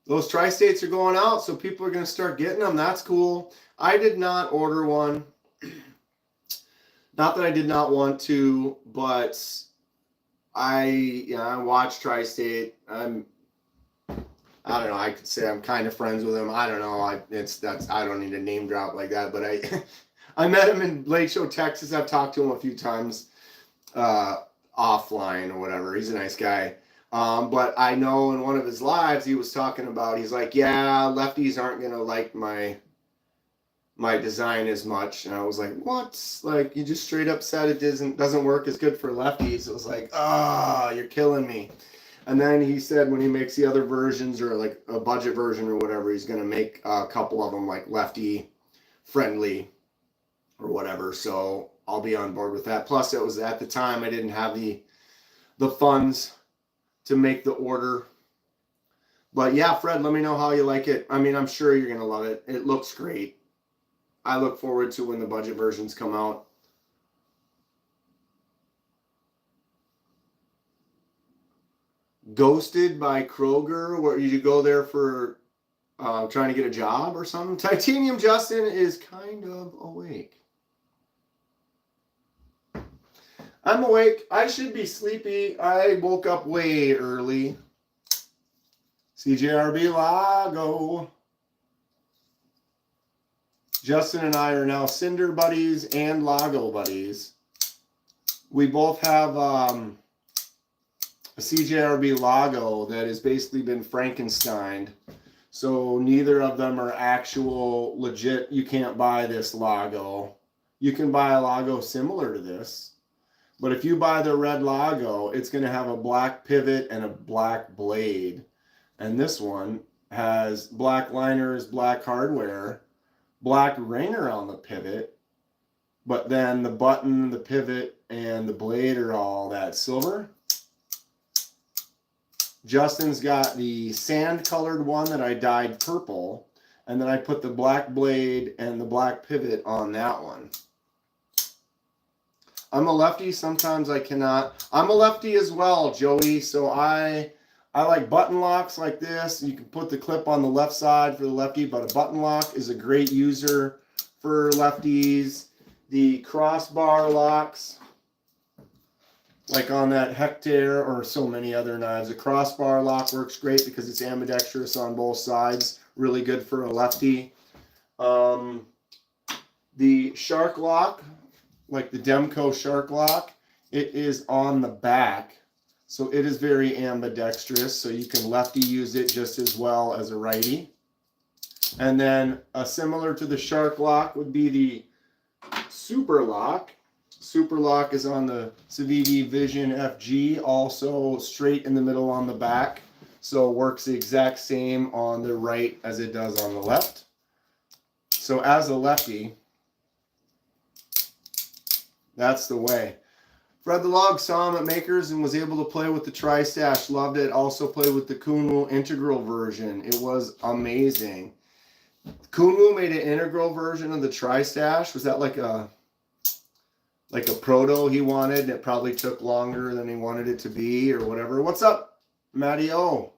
Those Tri-States are going out, so people are going to start getting them. That's cool. I did not order one. Not that I did not want to, but I watch Tri-State. I don't know. I could say I'm kind of friends with him. I don't know. I don't need a name drop like that, but I met him in Lake Show, Texas. I've talked to him a few times offline or whatever. He's a nice guy. But I know in one of his lives he was talking about, he's like, yeah, lefties aren't going to like my design as much. And I was like, what? Like, you just straight up said it doesn't work as good for lefties. It was like, you're killing me. And then he said when he makes the other versions or like a budget version or whatever, he's going to make a couple of them like lefty friendly or whatever. So I'll be on board with that. Plus it was at the time I didn't have the funds to make the order. But yeah, Fred, let me know how you like it. I mean, I'm sure you're going to love it. It looks great. I look forward to when the budget versions come out. Ghosted by Kroger, where you go there for trying to get a job or something. Titanium Justin is kind of awake. I'm awake. I should be sleepy. I woke up way early. CJRB Lago. Justin and I are now Cinder buddies and Lago buddies. We both have a CJRB Lago that has basically been Frankensteined. So neither of them are actual legit. You can't buy this Lago. You can buy a Lago similar to this. But if you buy the red Lago, it's going to have a black pivot and a black blade. And this one has black liners, black hardware, black ring around the pivot. But then the button, the pivot, and the blade are all that silver. Justin's got the sand colored one that I dyed purple. And then I put the black blade and the black pivot on that one. I'm a lefty. Sometimes I cannot. I'm a lefty as well, Joey. So I like button locks like this. You can put the clip on the left side for the lefty, but a button lock is a great user for lefties. The crossbar locks like on that Hectare or so many other knives. The crossbar lock works great because it's ambidextrous on both sides. Really good for a lefty. The shark lock, like the Demco shark lock, it is on the back. So it is very ambidextrous. So you can lefty use it just as well as a righty. And then similar to the shark lock would be the super lock. Super lock is on the Civivi Vision FG, also straight in the middle on the back. So it works the exact same on the right as it does on the left. So as a lefty, that's the way. Fred the Log saw him at Makers and was able to play with the Tri-Stash. Loved it. Also played with the Kunwu integral version. It was amazing. Kunwu made an integral version of the Tri-Stash. Was that like a proto he wanted, and it probably took longer than he wanted it to be or whatever? What's up, Matty O?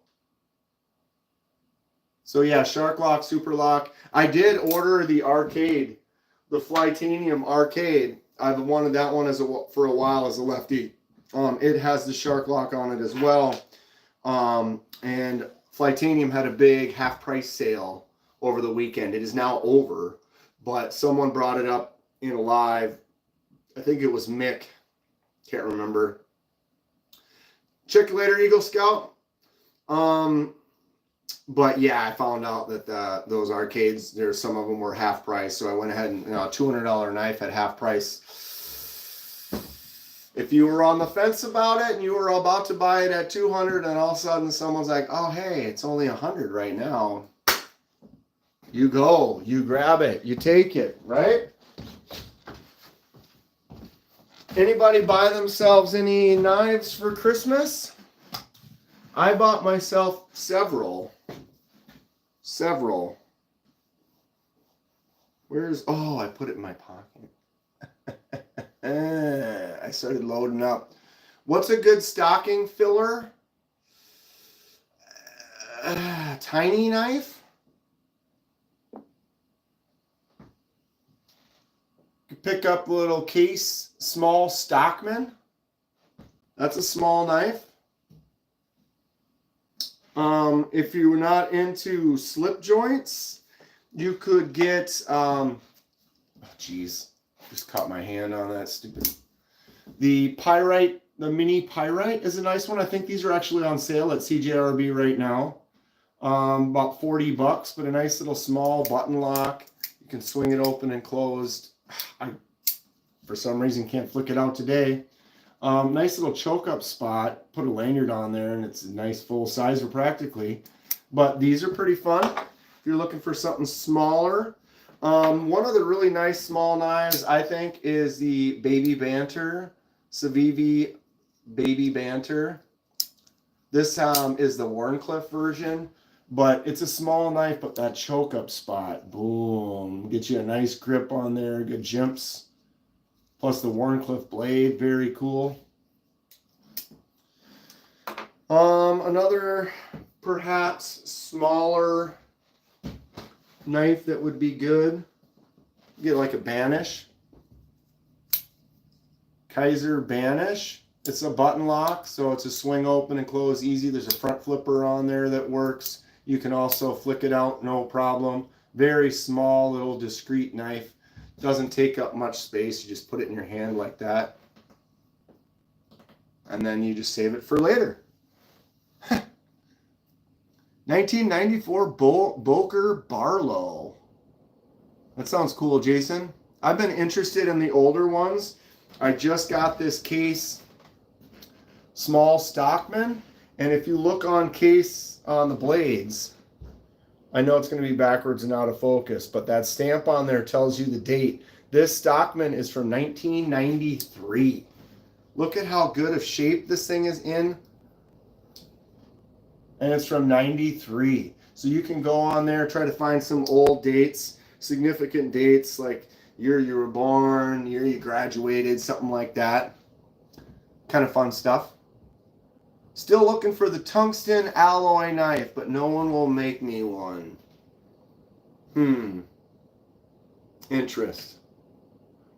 So yeah, Shark Lock, Super Lock. I did order the arcade, the Flytanium arcade. I've wanted that one for a while as a lefty. It has the Shark Lock on it as well. And Flytanium had a big half-price sale over the weekend. It is now over, but someone brought it up in a live. I think it was Mick. Can't remember. Check you later, Eagle Scout. But yeah, I found out that those arcades, some of them were half price. So I went ahead and, $200 knife at half price. If you were on the fence about it and you were about to buy it at 200 and all of a sudden someone's like, oh, hey, it's only 100 right now. You go, you grab it, you take it, right? Anybody buy themselves any knives for Christmas? I bought myself several. Oh, I put it in my pocket. I started loading up. What's a good stocking filler? Tiny knife? You pick up a little case, small Stockman. That's a small knife. If you're not into slip joints, you could get, oh geez, just caught my hand on that stupid. The Pyrite, the mini Pyrite is a nice one. I think these are actually on sale at CJRB right now. About $40, but a nice little small button lock. You can swing it open and closed. I, for some reason, can't flick it out today. Nice little choke up spot. Put a lanyard on there and it's a nice full sizer practically. But these are pretty fun if you're looking for something smaller. One of the really nice small knives I think is the Baby Banter, Civivi Baby Banter. This is the Warncliffe version, but it's a small knife, but that choke up spot, boom, get you a nice grip on there, good jimps. Plus the Warncliffe blade, very cool. Another perhaps smaller knife that would be good. Get like a Banish. Kaiser Banish. It's a button lock, so it's a swing open and close easy. There's a front flipper on there that works. You can also flick it out, no problem. Very small, little discreet knife. Doesn't take up much space. You just put it in your hand like that. And then you just save it for later. 1994 Boker Barlow. That sounds cool, Jason. I've been interested in the older ones. I just got this case, small Stockman. And if you look on case on the blades, I know it's going to be backwards and out of focus, but that stamp on there tells you the date. This Stockman is from 1993. Look at how good of shape this thing is in. And it's from 93. So you can go on there, try to find some old dates, significant dates, like year you were born, year you graduated, something like that. Kind of fun stuff. Still looking for the tungsten alloy knife, but no one will make me one. Interest.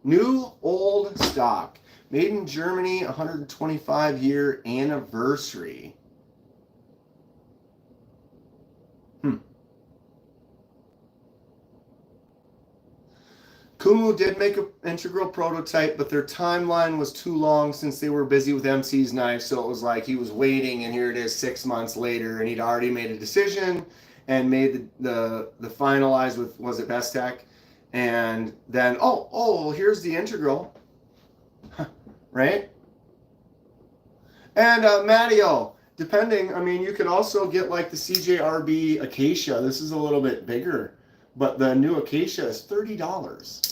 New, old, stock. Made in Germany, 125-year anniversary. Kumu did make an integral prototype, but their timeline was too long since they were busy with MC's knife. So it was like he was waiting, and here it is 6 months later, and he'd already made a decision and made the finalize with, was it Bestech? And then, oh, here's the integral, right? And Matteo, depending, I mean, you could also get like the CJRB Acacia. This is a little bit bigger, but the new Acacia is $30.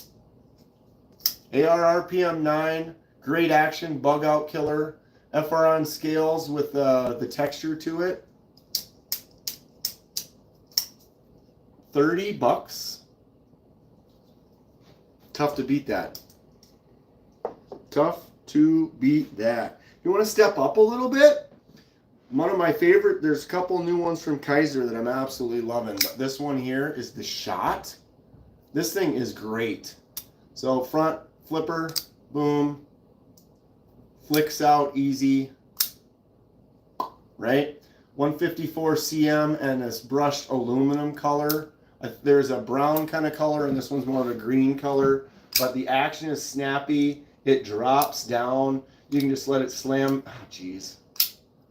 ARRPM 9, great action, bug out killer, FR on scales with the texture to it. $30. Tough to beat that. Tough to beat that. You want to step up a little bit? One of my favorite, there's a couple new ones from Kaiser that I'm absolutely loving. But this one here is the Shot. This thing is great. So front flipper, boom, flicks out easy, right? 154 cm and this brushed aluminum color. There's a brown kind of color and this one's more of a green color, but the action is snappy. It drops down. You can just let it slam. Oh, geez.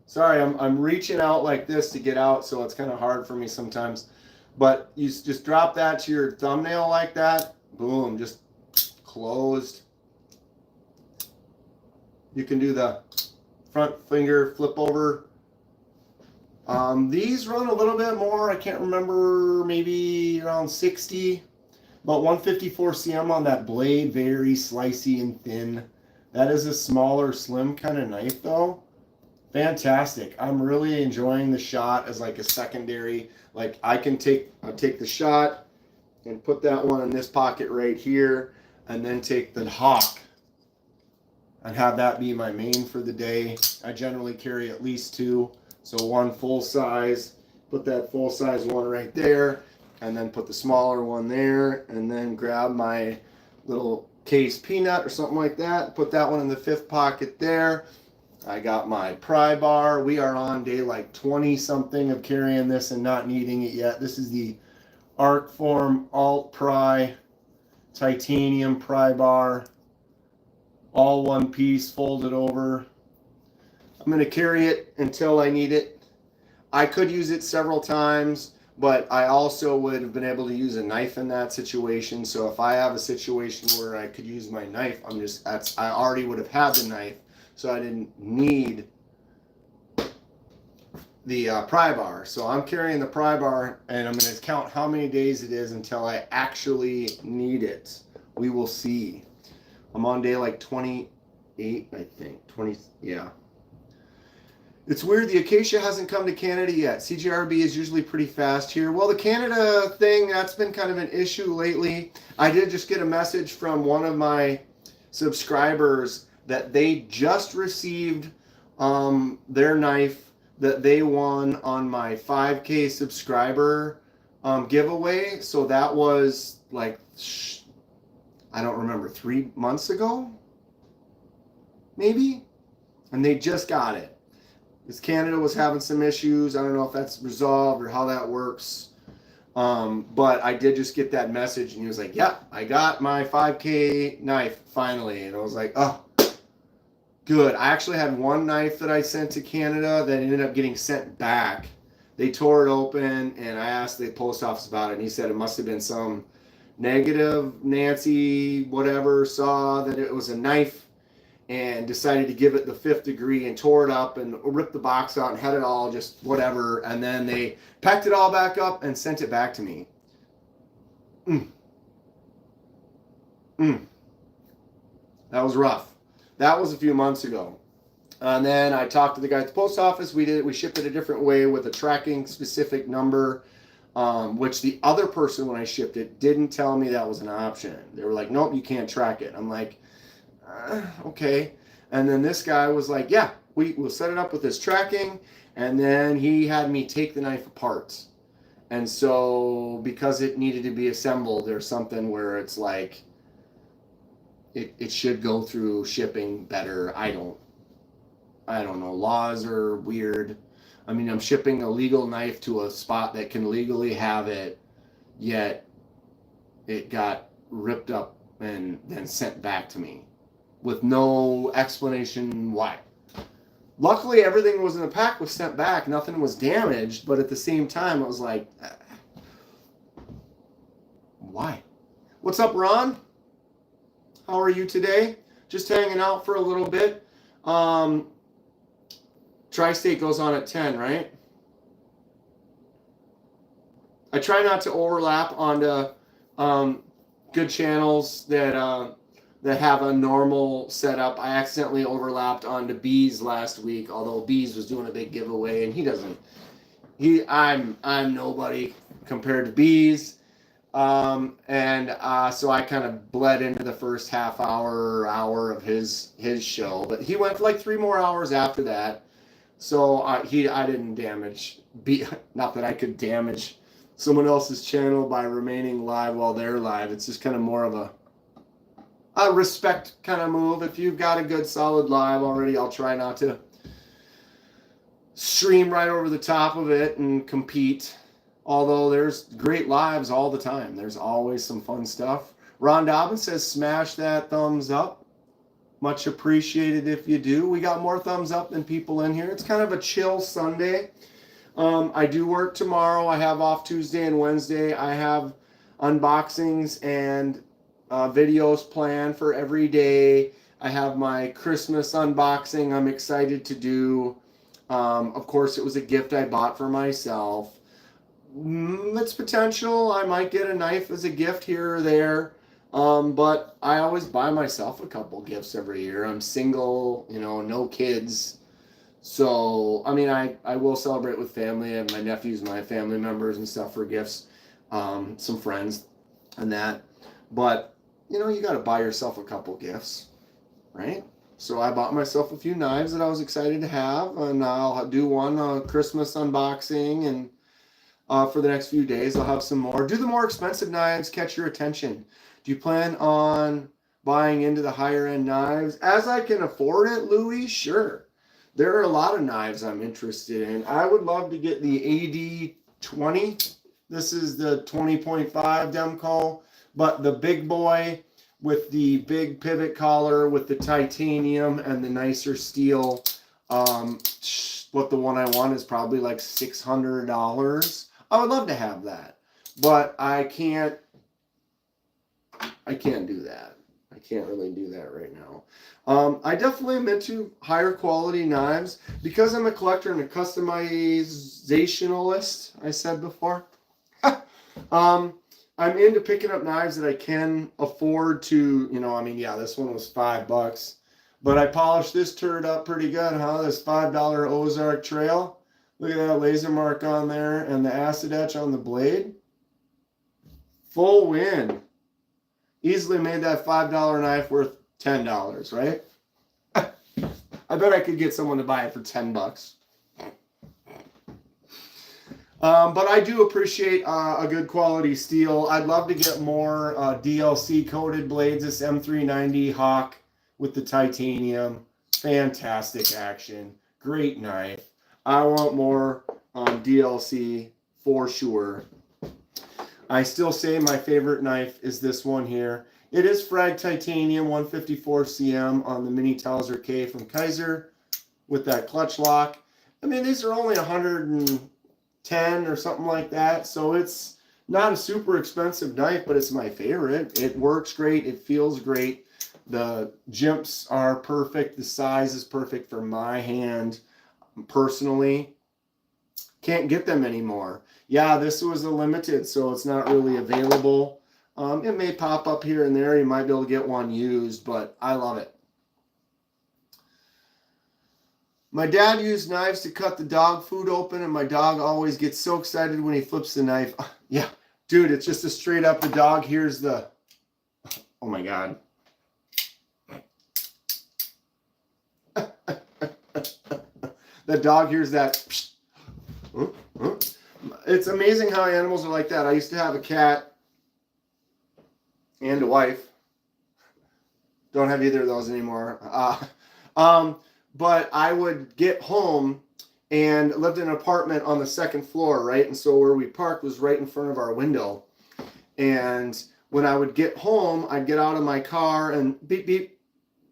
Sorry, I'm reaching out like this to get out, so it's kind of hard for me sometimes. But you just drop that to your thumbnail like that. Boom, just closed. You can do the front finger flip over. These run a little bit more. I can't remember, maybe around 60. But 154 cm on that blade, very slicey and thin. That is a smaller, slim kind of knife though. Fantastic. I'm really enjoying the Shot as like a secondary. Like I'll take the Shot and put that one in this pocket right here, and then take the Hawk and have that be my main for the day. I generally carry at least two. So one full size, put that full size one right there, and then put the smaller one there, and then grab my little case peanut or something like that. Put that one in the fifth pocket there. I got my pry bar. We are on day like 20 something of carrying this and not needing it yet. This is the Arcform Alt Pry titanium pry bar, all one piece, folded over. I'm going to carry it until I need it. I could use it several times, but I also would have been able to use a knife in that situation. So if I have a situation where I could use my knife, I already would have had the knife, so I didn't need the pry bar. So I'm carrying the pry bar, and I'm going to count how many days it is until I actually need it. We will see. I'm on day like 28, I think. 20, yeah. It's weird, the Acacia hasn't come to Canada yet. CJRB is usually pretty fast here. Well, the Canada thing, that's been kind of an issue lately. I did just get a message from one of my subscribers that they just received their knife that they won on my 5K subscriber giveaway. So that was like, I don't remember, 3 months ago? Maybe? And they just got it. Because Canada was having some issues. I don't know if that's resolved or how that works. But I did just get that message, and he was like, yeah, I got my 5K knife finally. And I was like, oh, good. I actually had one knife that I sent to Canada that ended up getting sent back. They tore it open, and I asked the post office about it, and he said it must have been some negative Nancy whatever saw that it was a knife and decided to give it the 5th degree and tore it up and ripped the box out and had it all just whatever. And then they packed it all back up and sent it back to me. That was rough. That was a few months ago. And then I talked to the guy at the post office. We shipped it a different way with a tracking specific number, which the other person, when I shipped it, didn't tell me that was an option. They were like, nope, you can't track it. I'm like, okay. And then this guy was like, yeah, we'll set it up with this tracking. And then he had me take the knife apart. And so because it needed to be assembled, there's something where it's like, it should go through shipping better. I don't know. Laws are weird. I mean, I'm shipping a legal knife to a spot that can legally have it, yet it got ripped up and then sent back to me with no explanation why. Luckily, everything was in the pack was sent back. Nothing was damaged, but at the same time, I was like, why? What's up, Ron? How are you today? Just hanging out for a little bit. Tri-State goes on at 10, right? I try not to overlap onto good channels that have a normal setup. I accidentally overlapped onto Bees last week, although Bees was doing a big giveaway, and I'm nobody compared to Bees. So I kind of bled into the first half hour of his show, but he went for like 3 more hours after that. So I didn't damage, not that I could damage someone else's channel by remaining live while they're live. It's just kind of more of a respect kind of move. If you've got a good solid live already, I'll try not to stream right over the top of it and compete. Although there's great lives all the time. There's always some fun stuff. Ron Dobbins says, smash that thumbs up. Much appreciated if you do. We got more thumbs up than people in here. It's kind of a chill Sunday. I do work tomorrow. I have off Tuesday and Wednesday. I have unboxings and videos planned for every day. I have my Christmas unboxing I'm excited to do. Of course, it was a gift I bought for myself. It's potential. I might get a knife as a gift here or there. But I always buy myself a couple gifts every year. I'm single, no kids. So, I mean, I will celebrate with family and my nephews, my family members and stuff for gifts, some friends and that. But, you got to buy yourself a couple gifts, right? So I bought myself a few knives that I was excited to have, and I'll do one Christmas unboxing, and for the next few days I'll have some more. Do the more expensive knives catch your attention? Do you plan on buying into the higher end knives? As I can afford it, Louis, sure. There are a lot of knives I'm interested in. I would love to get the AD20. This is the 20.5 Demco, but the big boy with the big pivot collar with the titanium and the nicer steel. What the one I want is probably like $600. I would love to have that, but I can't do that. I can't really do that right now. I definitely am into higher quality knives because I'm a collector and a customizationalist, I said before. I'm into picking up knives that I can afford to, this one was $5, but I polished this turd up pretty good, huh? This $5 Ozark Trail. Look at that laser mark on there and the acid etch on the blade. Full win. Easily made that $5 knife worth $10, right? I bet I could get someone to buy it for $10. But I do appreciate a good quality steel. I'd love to get more DLC coated blades. This M390 Hawk with the titanium. Fantastic action. Great knife. I want more DLC for sure. I still say my favorite knife is this one here. It is frag titanium 154 cm on the Mini Towser K from Kaiser with that clutch lock. I mean, these are only 110 or something like that, so it's not a super expensive knife, but it's my favorite. It works great. It feels great. The jimps are perfect. The size is perfect for my hand. Personally, can't get them anymore. Yeah, this was a limited, so it's not really available. It may pop up here and there. You might be able to get one used, but I love it. My dad used knives to cut the dog food open, and my dog always gets so excited when he flips the knife. Yeah, dude, it's just a straight up, the dog hears the, oh my God. The dog hears that. It's amazing how animals are like that. I used to have a cat and a wife. Don't have either of those anymore. But I would get home and lived in an apartment on the second floor, right? And so where we parked was right in front of our window. And when I would get home, I'd get out of my car and beep, beep,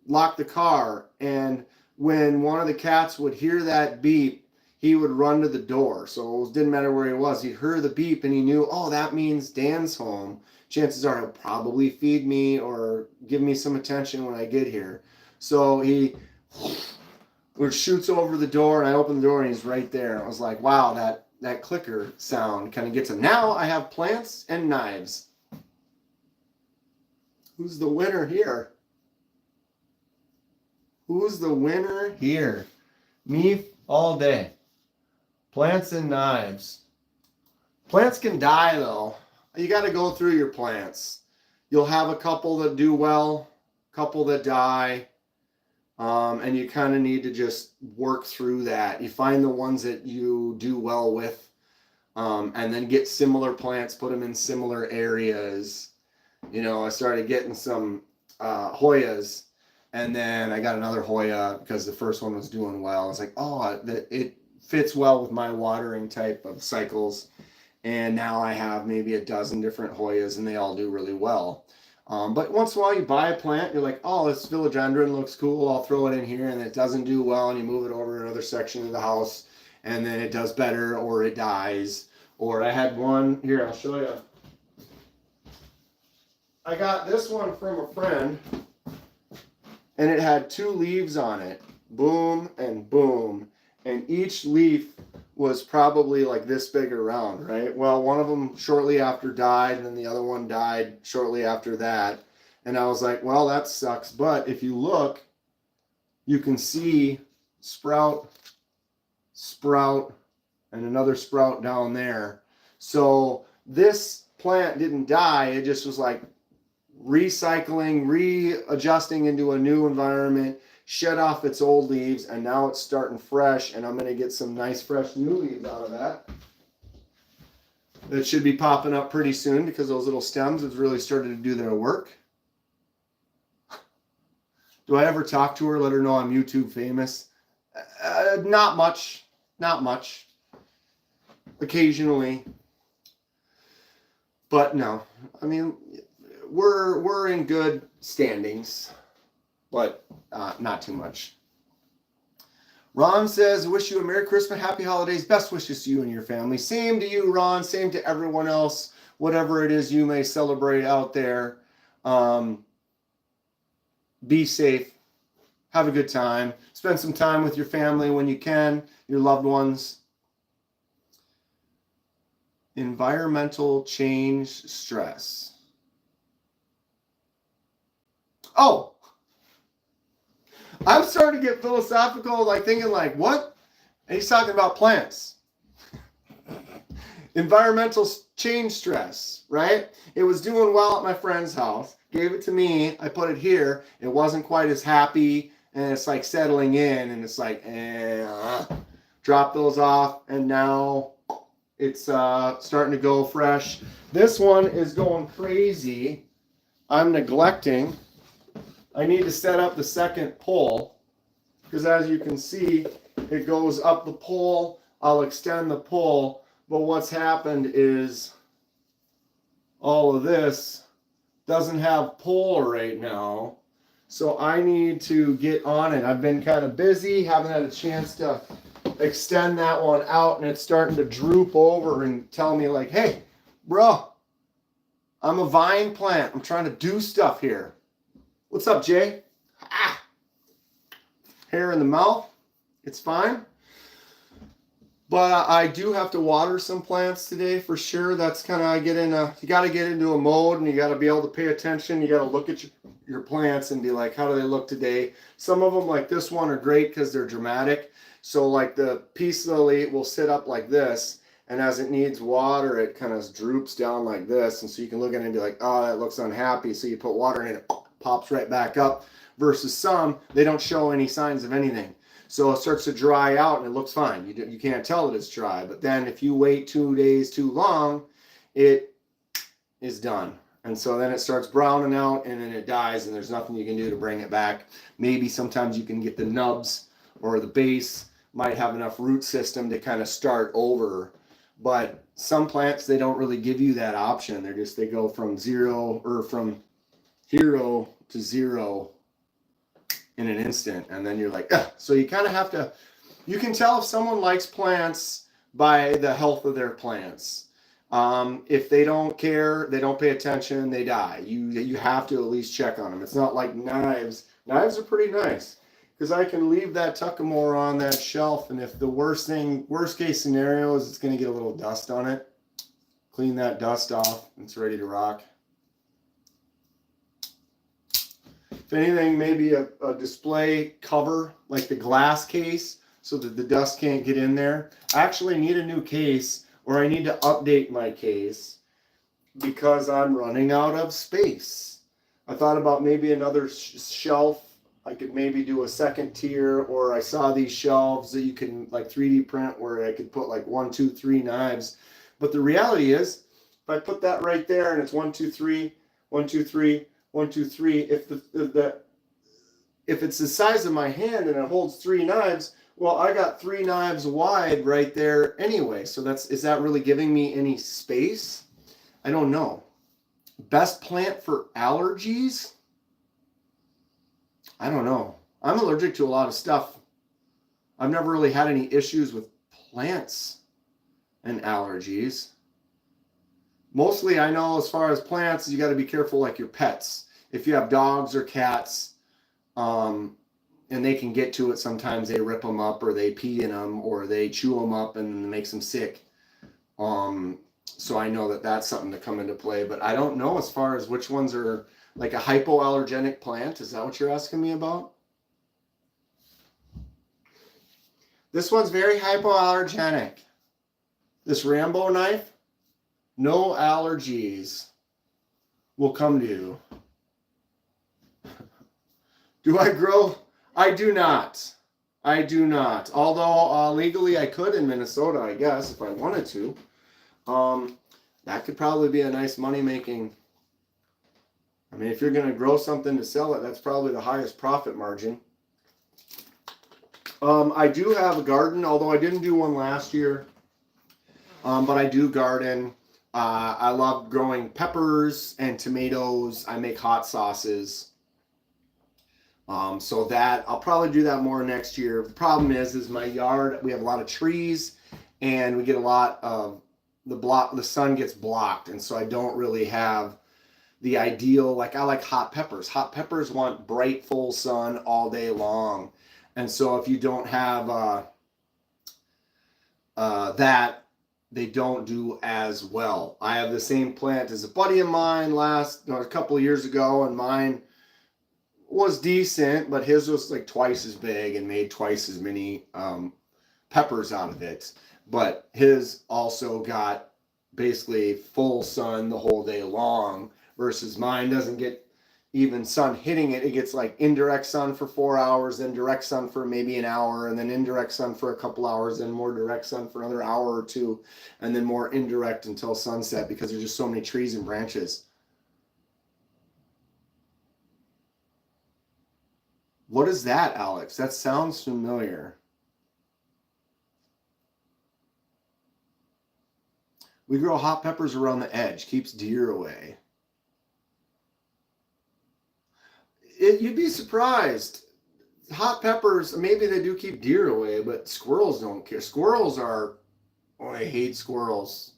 lock the car. And when one of the cats would hear that beep, he would run to the door. So it didn't matter where he was. He'd hear the beep and he knew, oh, that means Dan's home. Chances are he'll probably feed me or give me some attention when I get here. So he shoots over the door, and I open the door and he's right there. I was like, wow, that clicker sound kind of gets him. Now I have plants and knives. Who's the winner here? Who's the winner here? Me all day. Plants and knives. Plants can die though. You got to go through your plants. You'll have a couple that do well, a couple that die, and you kind of need to just work through that. You find the ones that you do well with, and then get similar plants, put them in similar areas. You know, I started getting some Hoyas, and then I got another Hoya because the first one was doing well. I was like, oh, it fits well with my watering type of cycles. And now I have maybe a dozen different Hoyas, and they all do really well. But once in a while you buy a plant, you're like, oh, this philodendron looks cool, I'll throw it in here, and it doesn't do well, and you move it over to another section of the house, and then it does better, or it dies. Or I had one, here, I'll show you. I got this one from a friend, and it had 2 leaves on it, boom and boom, and each leaf was probably like this big around, right? Well, one of them shortly after died, and then the other one died shortly after that. And I was like, well, that sucks. But if you look, you can see sprout, sprout, and another sprout down there. So this plant didn't die. It just was like recycling, readjusting into a new environment, shed off its old leaves, and now it's starting fresh, and I'm going to get some nice fresh new leaves out of that. That should be popping up pretty soon because those little stems have really started to do their work. Do I ever talk to her, let her know I'm YouTube famous? Not much. Not much. Occasionally. But no. I mean, we're in good standings. But not too much. Ron says, wish you a Merry Christmas, Happy Holidays, best wishes to you and your family. Same to you, Ron. Same to everyone else. Whatever it is you may celebrate out there. Be safe. Have a good time. Spend some time with your family when you can, your loved ones. Environmental change stress. Oh! I'm starting to get philosophical, like thinking like, what? And he's talking about plants. Environmental change stress, right? It was doing well at my friend's house. Gave it to me. I put it here. It wasn't quite as happy. And it's like settling in. And it's like, drop those off. And now it's starting to go fresh. This one is going crazy. I'm neglecting. I need to set up the second pole because as you can see, it goes up the pole. I'll extend the pole, but what's happened is all of this doesn't have pole right now. So I need to get on it. I've been kind of busy, haven't had a chance to extend that one out, and it's starting to droop over and tell me like, hey, bro, I'm a vine plant. I'm trying to do stuff here. What's up, Jay? Hair in the mouth. It's fine. But I do have to water some plants today for sure. That's kind of, you got to get into a mode and you got to be able to pay attention. You got to look at your plants and be like, how do they look today? Some of them like this one are great because they're dramatic. So like the peace lily will sit up like this. And as it needs water, it kind of droops down like this. And so you can look at it and be like, oh, that looks unhappy. So you put water in it. Pops right back up, versus some, they don't show any signs of anything. So it starts to dry out and it looks fine. You can't tell that it's dry. But then if you wait 2 days too long, it is done. And so then it starts browning out and then it dies and there's nothing you can do to bring it back. Maybe sometimes you can get the nubs or the base might have enough root system to kind of start over. But some plants, they don't really give you that option. They go from zero or from hero to zero in an instant. And then you're like, ugh. So you kind of have to, you can tell if someone likes plants by the health of their plants. If they don't care, they don't pay attention, they die. You have to at least check on them. It's not like knives. Knives are pretty nice because I can leave that Tuckamore on that shelf, and if the worst case scenario is it's going to get a little dust on it, clean that dust off, it's ready to rock. If anything, maybe a display cover like the glass case so that the dust can't get in there. I actually need a new case, or I need to update my case because I'm running out of space. I thought about maybe another shelf. I could maybe do a second tier, or I saw these shelves that you can like 3D print where I could put like 1, 2, 3 knives. But the reality is, if I put that right there and it's 1, 2, 3, 1, 2, 3, 1, 2, 3, if it's the size of my hand and it holds 3 knives, well, I got 3 knives wide right there anyway. So is that really giving me any space? I don't know. Best plant for allergies? I don't know. I'm allergic to a lot of stuff. I've never really had any issues with plants and allergies. Mostly I know as far as plants, you got to be careful like your pets. If you have dogs or cats, and they can get to it, sometimes they rip them up or they pee in them or they chew them up and it makes them sick. So I know that that's something to come into play, but I don't know as far as which ones are like a hypoallergenic plant. Is that what you're asking me about? This one's very hypoallergenic. This Rambo knife, no allergies will come to you. Do I grow? I do not. I do not. Although legally I could in Minnesota, I guess, if I wanted to. That could probably be a nice money-making. I mean, if you're going to grow something to sell it, that's probably the highest profit margin. I do have a garden, although I didn't do one last year. But I do garden. I love growing peppers and tomatoes. I make hot sauces. So that I'll probably do that more next year. The problem is my yard, we have a lot of trees and we get a lot of the sun gets blocked. And so I don't really have the ideal, like I like hot peppers. Hot peppers want bright, full sun all day long. And so if you don't have that, they don't do as well. I have the same plant as a buddy of mine a couple of years ago, and mine was decent, but his was like twice as big and made twice as many peppers out of it. But his also got basically full sun the whole day long, versus mine doesn't get even sun hitting it. It gets like indirect sun for 4 hours, then direct sun for maybe an hour, and then indirect sun for a couple hours, then more direct sun for another hour or two, and then more indirect until sunset because there's just so many trees and branches. What is that, Alex? That sounds familiar. We grow hot peppers around the edge. Keeps deer away. You'd be surprised. Hot peppers, maybe they do keep deer away, but squirrels don't care. I hate squirrels.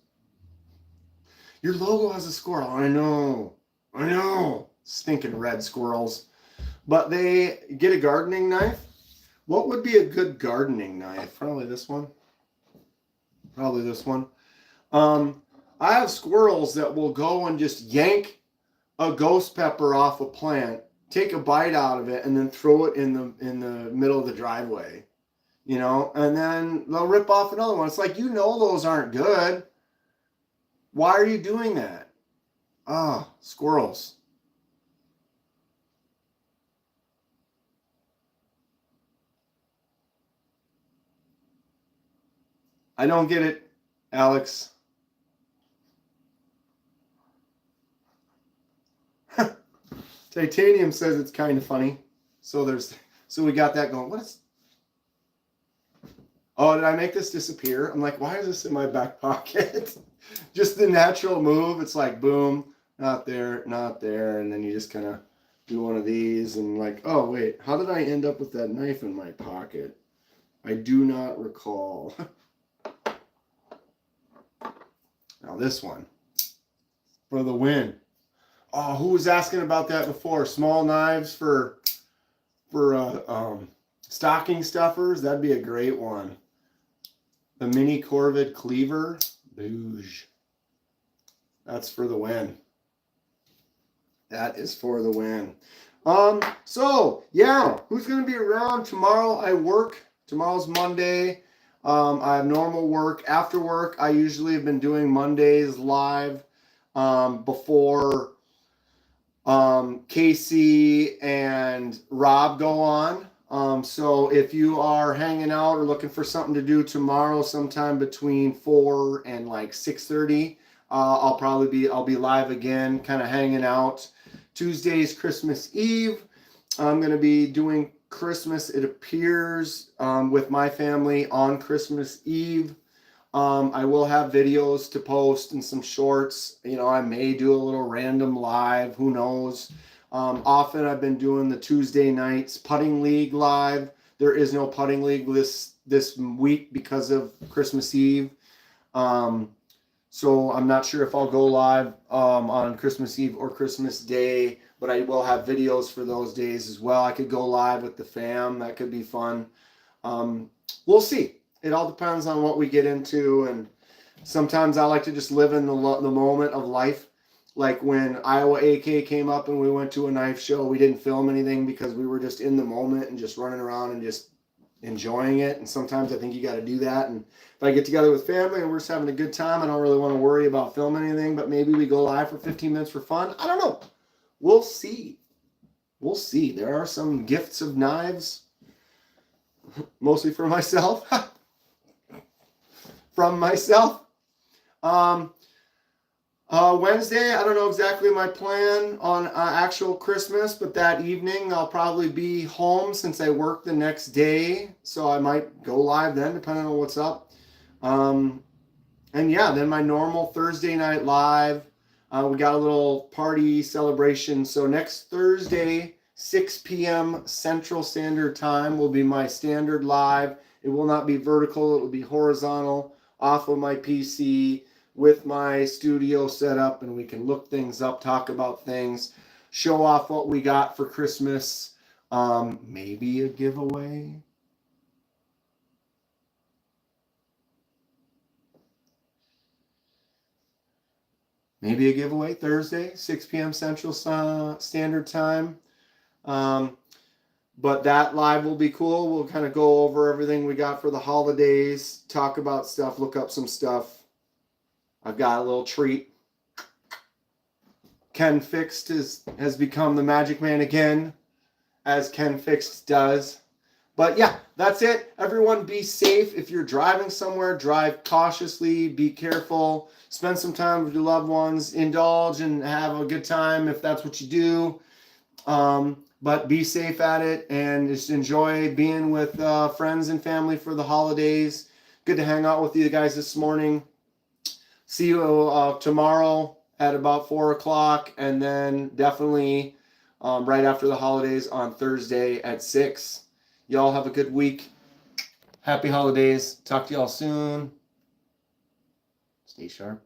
Your logo has a squirrel. I know. Stinking red squirrels. But they get a gardening knife. What would be a good gardening knife? Probably this one. I have squirrels that will go and just yank a ghost pepper off a plant, take a bite out of it, and then throw it in the middle of the driveway. And then they'll rip off another one. It's like, those aren't good. Why are you doing that? Squirrels. I don't get it, Alex. Titanium says it's kind of funny. So we got that going. Oh, did I make this disappear? I'm like, why is this in my back pocket? Just the natural move. It's like, boom, not there, not there. And then you just kind of do one of these and like, oh, wait, how did I end up with that knife in my pocket? I do not recall. Now this one for the win. Oh, who was asking about that before? Small knives for stocking stuffers. That'd be a great one. The mini Corvid cleaver. Booge. That's for the win. That is for the win. So yeah, who's gonna be around tomorrow? I work. Tomorrow's Monday. I have normal work. After work, I usually have been doing Mondays live before Casey and Rob go on. So if you are hanging out or looking for something to do tomorrow, sometime between 4 and like 6:30, I'll be live again, kind of hanging out. Tuesday's Christmas Eve. I'm gonna be doing Christmas, it appears, with my family on Christmas Eve. I will have videos to post and some shorts. You know, I may do a little random live, who knows. Often I've been doing the Tuesday nights putting league live. There is no putting league this week because of Christmas Eve. So I'm not sure if I'll go live on Christmas Eve or Christmas Day, but I will have videos for those days as well. I could go live with the fam. That could be fun. We'll see. It all depends on what we get into, and sometimes I like to just live in the moment of life. Like when Iowa AK came up and we went to a knife show, we didn't film anything because we were just in the moment and just running around and just enjoying it. And sometimes I think you got to do that. And if I get together with family and we're just having a good time, I don't really want to worry about filming anything, but maybe we go live for 15 minutes for fun. I don't know. We'll see. We'll see. There are some gifts of knives, mostly for myself. From myself. Wednesday, I don't know exactly my plan on actual Christmas, but that evening I'll probably be home since I work the next day. So I might go live then, depending on what's up. And yeah, then my normal Thursday night live. We got a little party celebration. So next Thursday, 6 p.m. Central Standard Time will be my standard live. It will not be vertical. It will be horizontal off of my PC with my studio set up, and we can look things up, talk about things, show off what we got for Christmas. Maybe a giveaway. Maybe a giveaway Thursday, 6 p.m. Central Standard Time. But that live will be cool. We'll kind of go over everything we got for the holidays, talk about stuff, look up some stuff. I've got a little treat. Ken Fixed has become the magic man again, as Ken Fixed does. But yeah, that's it. Everyone be safe. If you're driving somewhere, drive cautiously, be careful, spend some time with your loved ones, indulge and have a good time if that's what you do. But be safe at it and just enjoy being with friends and family for the holidays. Good to hang out with you guys this morning. See you tomorrow at about 4 o'clock, and then definitely right after the holidays on Thursday at 6. Y'all have a good week. Happy holidays. Talk to y'all soon. Stay sharp.